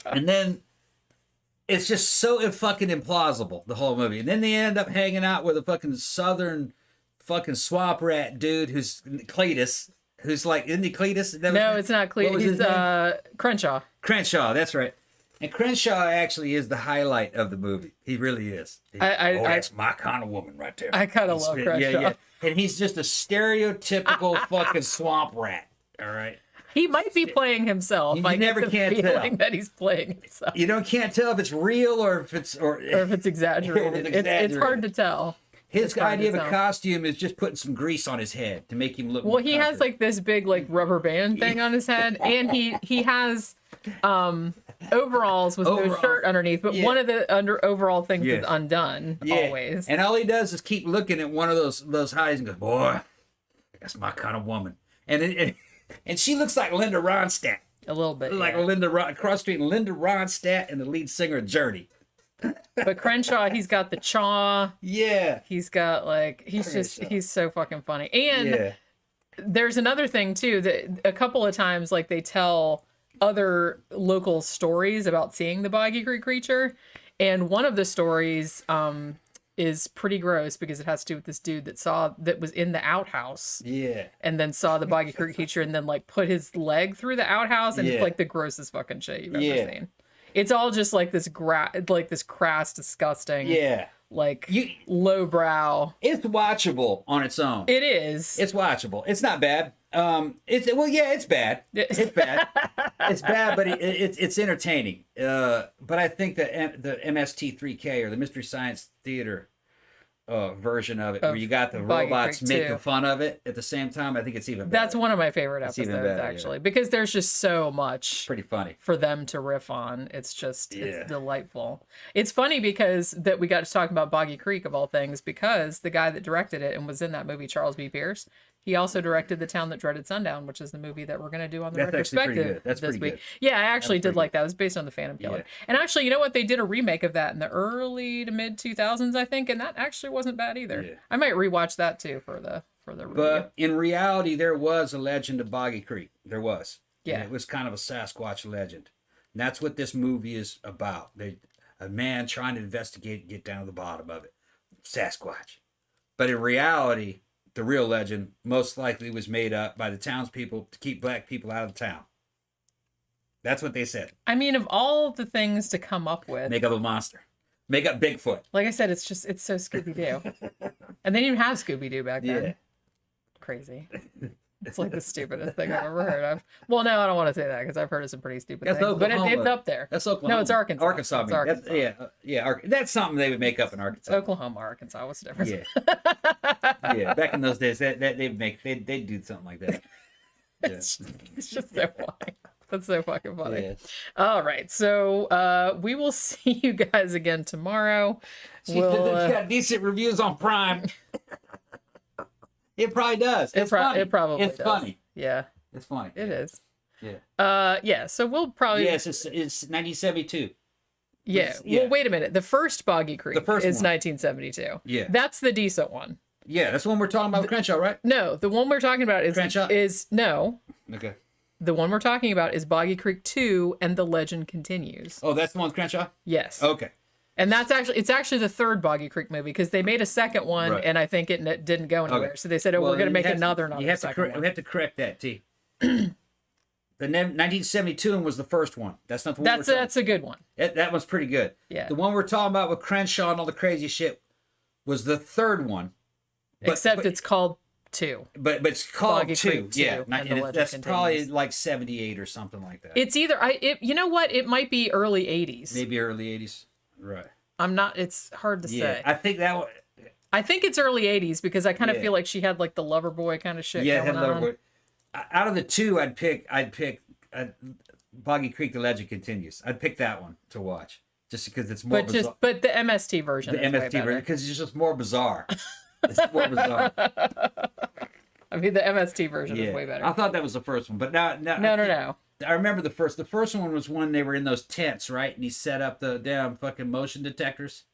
And then it's just so fucking implausible, the whole movie. And then they end up hanging out with a fucking southern fucking swamp rat dude who's Cletus. Who's like, isn't he Cletus? No, it's not Cletus. He's Crenshaw. Crenshaw, that's right. And Crenshaw actually is the highlight of the movie. He really is. That's my kind of woman right there. I kind of love Crenshaw. Yeah. And he's just a stereotypical fucking swamp rat. All right. He might be playing himself. You never can't tell that he's playing himself. You can't tell if it's real or if it's exaggerated. It's hard to tell. His idea of a costume is just putting some grease on his head to make him look. Well, he has like this big like rubber band thing on his head, and he has overalls with no shirt underneath, but one of the overall things is undone always. And all he does is keep looking at one of those highs and goes, "Boy, that's my kind of woman." And she looks like Linda Ronstadt. A little bit. Like cross street Linda Ronstadt and the lead singer of Journey. But Crenshaw, he's got the chaw. Yeah. He's got like he's so fucking funny. And there's another thing too, that a couple of times like they tell other local stories about seeing the Boggy Creek creature. And one of the stories is pretty gross because it has to do with this dude that was in the outhouse. Yeah. And then saw the Boggy Creek creature and then like put his leg through the outhouse, and it's like the grossest fucking shit you've ever seen. It's all just like this crass, disgusting, like lowbrow. It's watchable on its own. It is. It's watchable. It's not bad. It's bad. It's bad. It's bad, but it's entertaining. But I think that the MST3K or the Mystery Science Theater version of it, where you got the robots making fun of it at the same time, I think it's even better. That's one of my favorite episodes, actually, because there's just so much. It's pretty funny for them to riff on. It's just it's delightful. It's funny because that we got to talk about Boggy Creek of all things, because the guy that directed it and was in that movie, Charles B. Pierce, he also directed The Town That Dreaded Sundown, which is the movie that we're going to do on the retrospective this week. Good. Yeah, I actually did like that. It was based on The Phantom Killer. Yeah. And actually, you know what? They did a remake of that in the early to mid 2000s, I think, and that actually wasn't bad either. Yeah. I might rewatch that too for the review. But in reality, there was a legend of Boggy Creek. There was. Yeah. And it was kind of a Sasquatch legend. And that's what this movie is about. A man trying to investigate and get down to the bottom of it. Sasquatch. But in reality, the real legend most likely was made up by the townspeople to keep black people out of the town. That's what they said. I mean, of all the things to come up with, make up a monster, make up Bigfoot. Like I said, it's so Scooby-Doo. And they didn't even have Scooby-Doo back then. Yeah. Crazy. It's like the stupidest thing I've ever heard of. Well, no, I don't want to say that because I've heard of some pretty stupid things. But it's up there. That's Oklahoma. No, it's Arkansas. Arkansas. It's Arkansas. That's something they would make up in Arkansas. Oklahoma, Arkansas. What's the difference? Yeah. Back in those days, they'd do something like that. Yeah. It's just so funny. That's so fucking funny. Yeah. All right, so we will see you guys again tomorrow. It's got decent reviews on Prime. It probably does. It's funny. It probably does. Funny. Yeah. It's funny. It is. Yeah. Yeah. So we'll probably. Yes, it's 1972. Yeah. Well, wait a minute. The first Boggy Creek is 1972. Yeah. That's the decent one. Yeah, that's the one we're talking about with Crenshaw, right? No, the one we're talking about is Crenshaw? No. Okay. The one we're talking about is Boggy Creek 2 and The Legend Continues. Oh, that's the one with Crenshaw? Yes. Okay. And it's actually the third Boggy Creek movie because they made a second one and I think it didn't go anywhere. Okay. So they said, we're going to make another. We have to correct that, T. The 1972 one was the first one. That's not the one. That's a good one. That one's pretty good. Yeah. The one we're talking about with Crenshaw and all the crazy shit was the third one. Except it's called 2. But it's called Boggy 2. Creek 2. Yeah. That's probably like 78 or something like that. It's either you know what? It might be early 80s. Maybe early 80s. Right. I'm not. It's hard to say. I think that one. I think it's early 80s because I kind of feel like she had like the lover boy kind of shit. Yeah, going had lover on. boy. Out of the two, I'd pick Boggy Creek: The Legend Continues. I'd pick that one to watch. just because it's more bizarre. But the MST version. The MST version, because it's just more bizarre. It's more bizarre. I mean, the MST version is way better. I thought that was the first one, but no. I remember the first. The first one was when they were in those tents, right? And he set up the damn fucking motion detectors.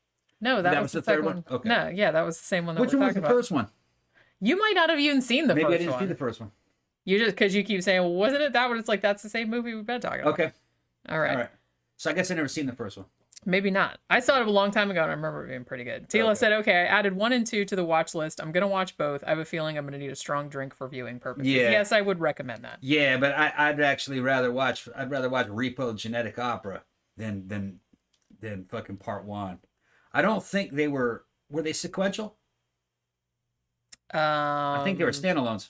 No, that was the third one. Okay. No, yeah, that was the same one that Which one was the first one? You might not have even seen the first one. Maybe I didn't see the first one. You just, because you keep saying, well, wasn't it that one? It's like, that's the same movie we've been talking about. Okay. All right. So I guess I never seen the first one. Maybe not. I saw it a long time ago and I remember it being pretty good. Tila said, okay, I added 1 and 2 to the watch list. I'm going to watch both. I have a feeling I'm going to need a strong drink for viewing purposes. Yeah. Yes, I would recommend that. Yeah, but I'd actually rather watch Repo Genetic Opera than fucking part 1. I don't think they were they sequential? I think they were standalones.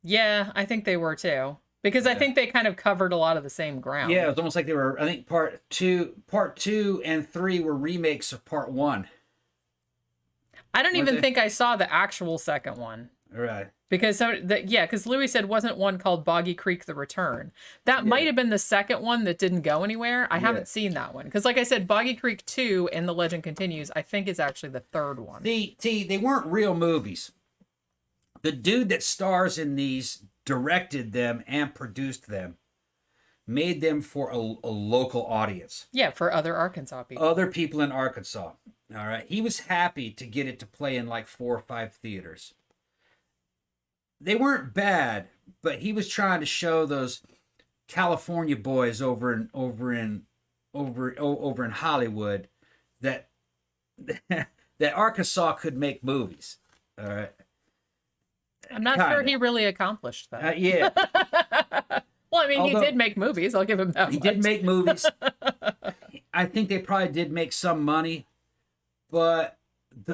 Yeah, I think they were too. Because I think they kind of covered a lot of the same ground. Yeah, it was almost like they were, I think part two and 3 were remakes of part 1. I don't even think I saw the actual second one. Right. Because because Louis said wasn't one called Boggy Creek: The Return. That might have been the second one that didn't go anywhere. I haven't seen that one. Because like I said, Boggy Creek 2 and The Legend Continues, I think is actually the third one. They weren't real movies. The dude that stars in these directed them and produced them, made them for a local audience. Yeah, for other Arkansas people. Other people in Arkansas. All right. He was happy to get it to play in like 4 or 5 theaters. They weren't bad, but he was trying to show those California boys over in Hollywood that that Arkansas could make movies. All right. I'm not sure he really accomplished that. Yeah. Well, I mean, he did make movies. I'll give him that. He did make movies. I think they probably did make some money, but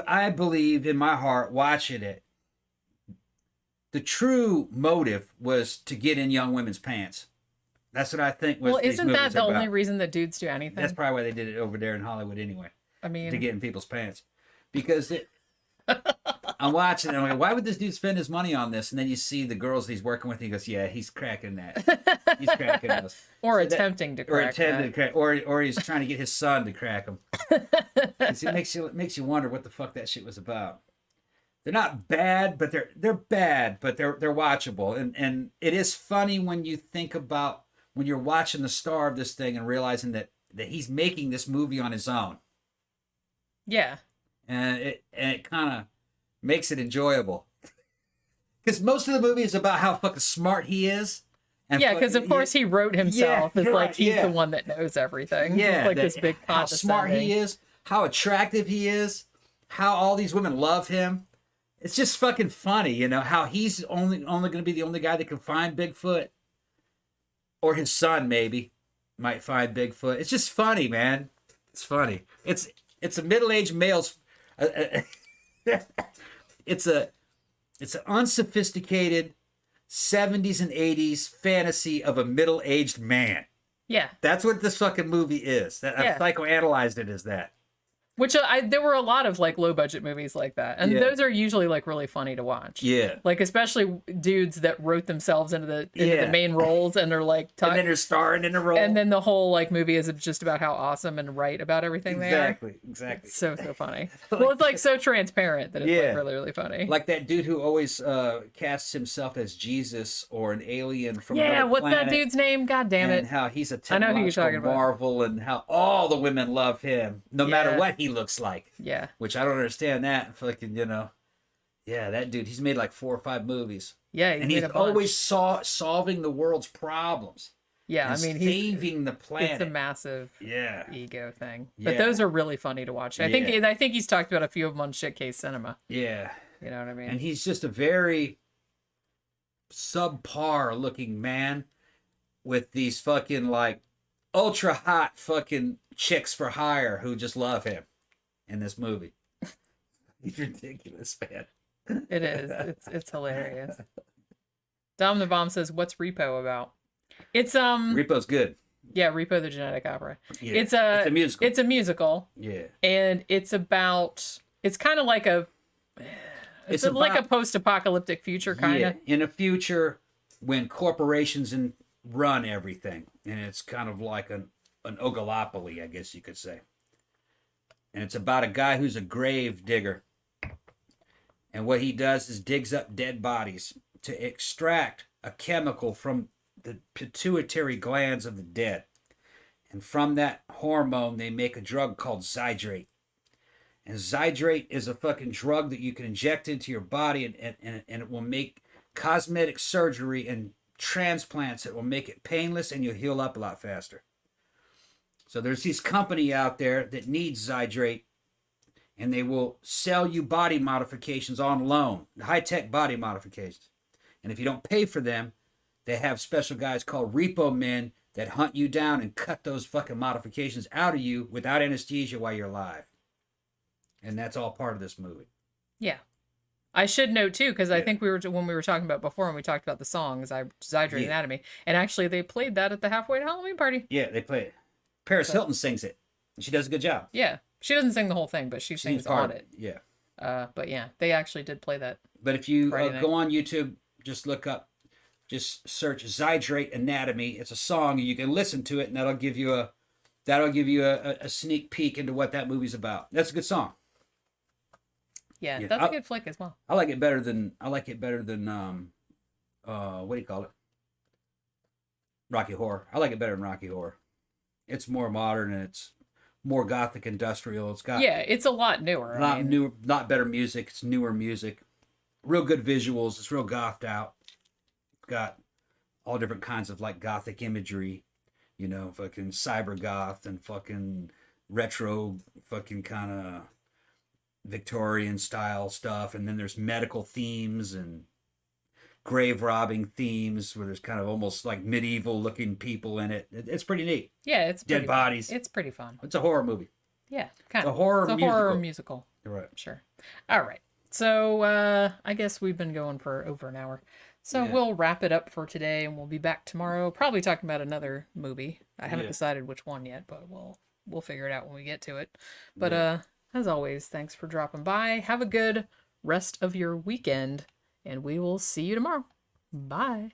I believe in my heart, watching it, the true motive was to get in young women's pants. That's what I think was. Well, isn't that the only reason that dudes do anything? That's probably why they did it over there in Hollywood anyway. I mean, to get in people's pants, because I'm watching. And I'm like, why would this dude spend his money on this? And then you see the girls he's working with. And he goes, "Yeah, he's cracking that. He's cracking us." Or attempting to crack. Or he's trying to get his son to crack him. It makes you wonder what the fuck that shit was about. They're not bad, but they're bad, but they're watchable. And it is funny when you think about when you're watching the star of this thing and realizing that he's making this movie on his own. Yeah. And it kind of makes it enjoyable. Because most of the movie is about how fucking smart he is. And yeah, because of course he wrote himself. It's like he's the one that knows everything. Yeah. Like this big how smart he is, how attractive he is, how all these women love him. It's just fucking funny, you know, how he's only going to be the only guy that can find Bigfoot. Or his son maybe might find Bigfoot. It's just funny, man. It's funny. It's a middle-aged male's it's an unsophisticated 70s and 80s fantasy of a middle-aged man. Yeah. That's what this fucking movie is. I psychoanalyzed it as that. Which there were a lot of like low budget movies like that. And those are usually like really funny to watch. Yeah. Like especially dudes that wrote themselves into the main roles and are like and then they're starring in a role. And then the whole like movie is just about how awesome and right about everything they are. Exactly. It's so funny. Well, it's like so transparent that it's like really, really funny. Like that dude who always casts himself as Jesus or an alien from another what's planet, that dude's name? God damn it. And how he's a technological marvel and how all the women love him no matter what he looks like. Yeah. Which I don't understand that. Fucking, you know. Yeah, that dude, he's made like 4 or 5 movies. Yeah, and he's always solving the world's problems. Yeah, I mean, he's saving the planet. It's a massive ego thing. Yeah. But those are really funny to watch. I think he's talked about a few of them on Shitcase Cinema. Yeah. You know what I mean? And he's just a very subpar looking man with these fucking like ultra hot fucking chicks for hire who just love him in this movie. He's ridiculous, man. It is. It's hilarious. Dom the Bomb says, "What's Repo about?" It's Repo's good. Yeah, Repo the Genetic Opera. Yeah. It's a musical. It's a musical. Yeah. And it's kind of like it's like a post-apocalyptic future kind of. In a future when corporations run everything, and it's kind of like an ogalopoly, I guess you could say. And it's about a guy who's a grave digger. And what he does is digs up dead bodies to extract a chemical from the pituitary glands of the dead. And from that hormone, they make a drug called Zydrate. And Zydrate is a fucking drug that you can inject into your body, and it will make cosmetic surgery and transplants. It will make it painless, and you'll heal up a lot faster. So there's this company out there that needs Zydrate, and they will sell you body modifications on loan, high-tech body modifications. And if you don't pay for them, they have special guys called repo men that hunt you down and cut those fucking modifications out of you without anesthesia while you're alive. And that's all part of this movie. Yeah. I should note too, because I think when we were talking about before, when we talked about the songs, Zydrate Anatomy, and actually they played that at the halfway to Halloween party. Yeah, they play it. Paris Hilton sings it. And she does a good job. Yeah. She doesn't sing the whole thing, but she sings on it. Yeah. But yeah, they actually did play that. But if you go on YouTube, just search Zydrate Anatomy. It's a song, and you can listen to it, and that'll give you a sneak peek into what that movie's about. That's a good song. Yeah, that's a good flick as well. I like it better than what do you call it? Rocky Horror. I like it better than Rocky Horror. It's more modern, and it's more gothic industrial. It's got it's a lot newer. Newer, not better music. It's newer music. Real good visuals. It's real gothed out. Got all different kinds of like gothic imagery, fucking cyber goth and fucking retro, fucking kind of Victorian style stuff. And then there's medical themes and grave robbing themes where there's kind of almost like medieval looking people in it. It's pretty neat. Yeah, it's dead bodies. It's pretty fun. It's a horror movie. Yeah, kind of. It's a horror musical. You're right. Sure. All right. So I guess we've been going for over an hour. So we'll wrap it up for today, and we'll be back tomorrow, probably talking about another movie. I haven't decided which one yet, but we'll figure it out when we get to it. But as always, thanks for dropping by. Have a good rest of your weekend, and we will see you tomorrow. Bye.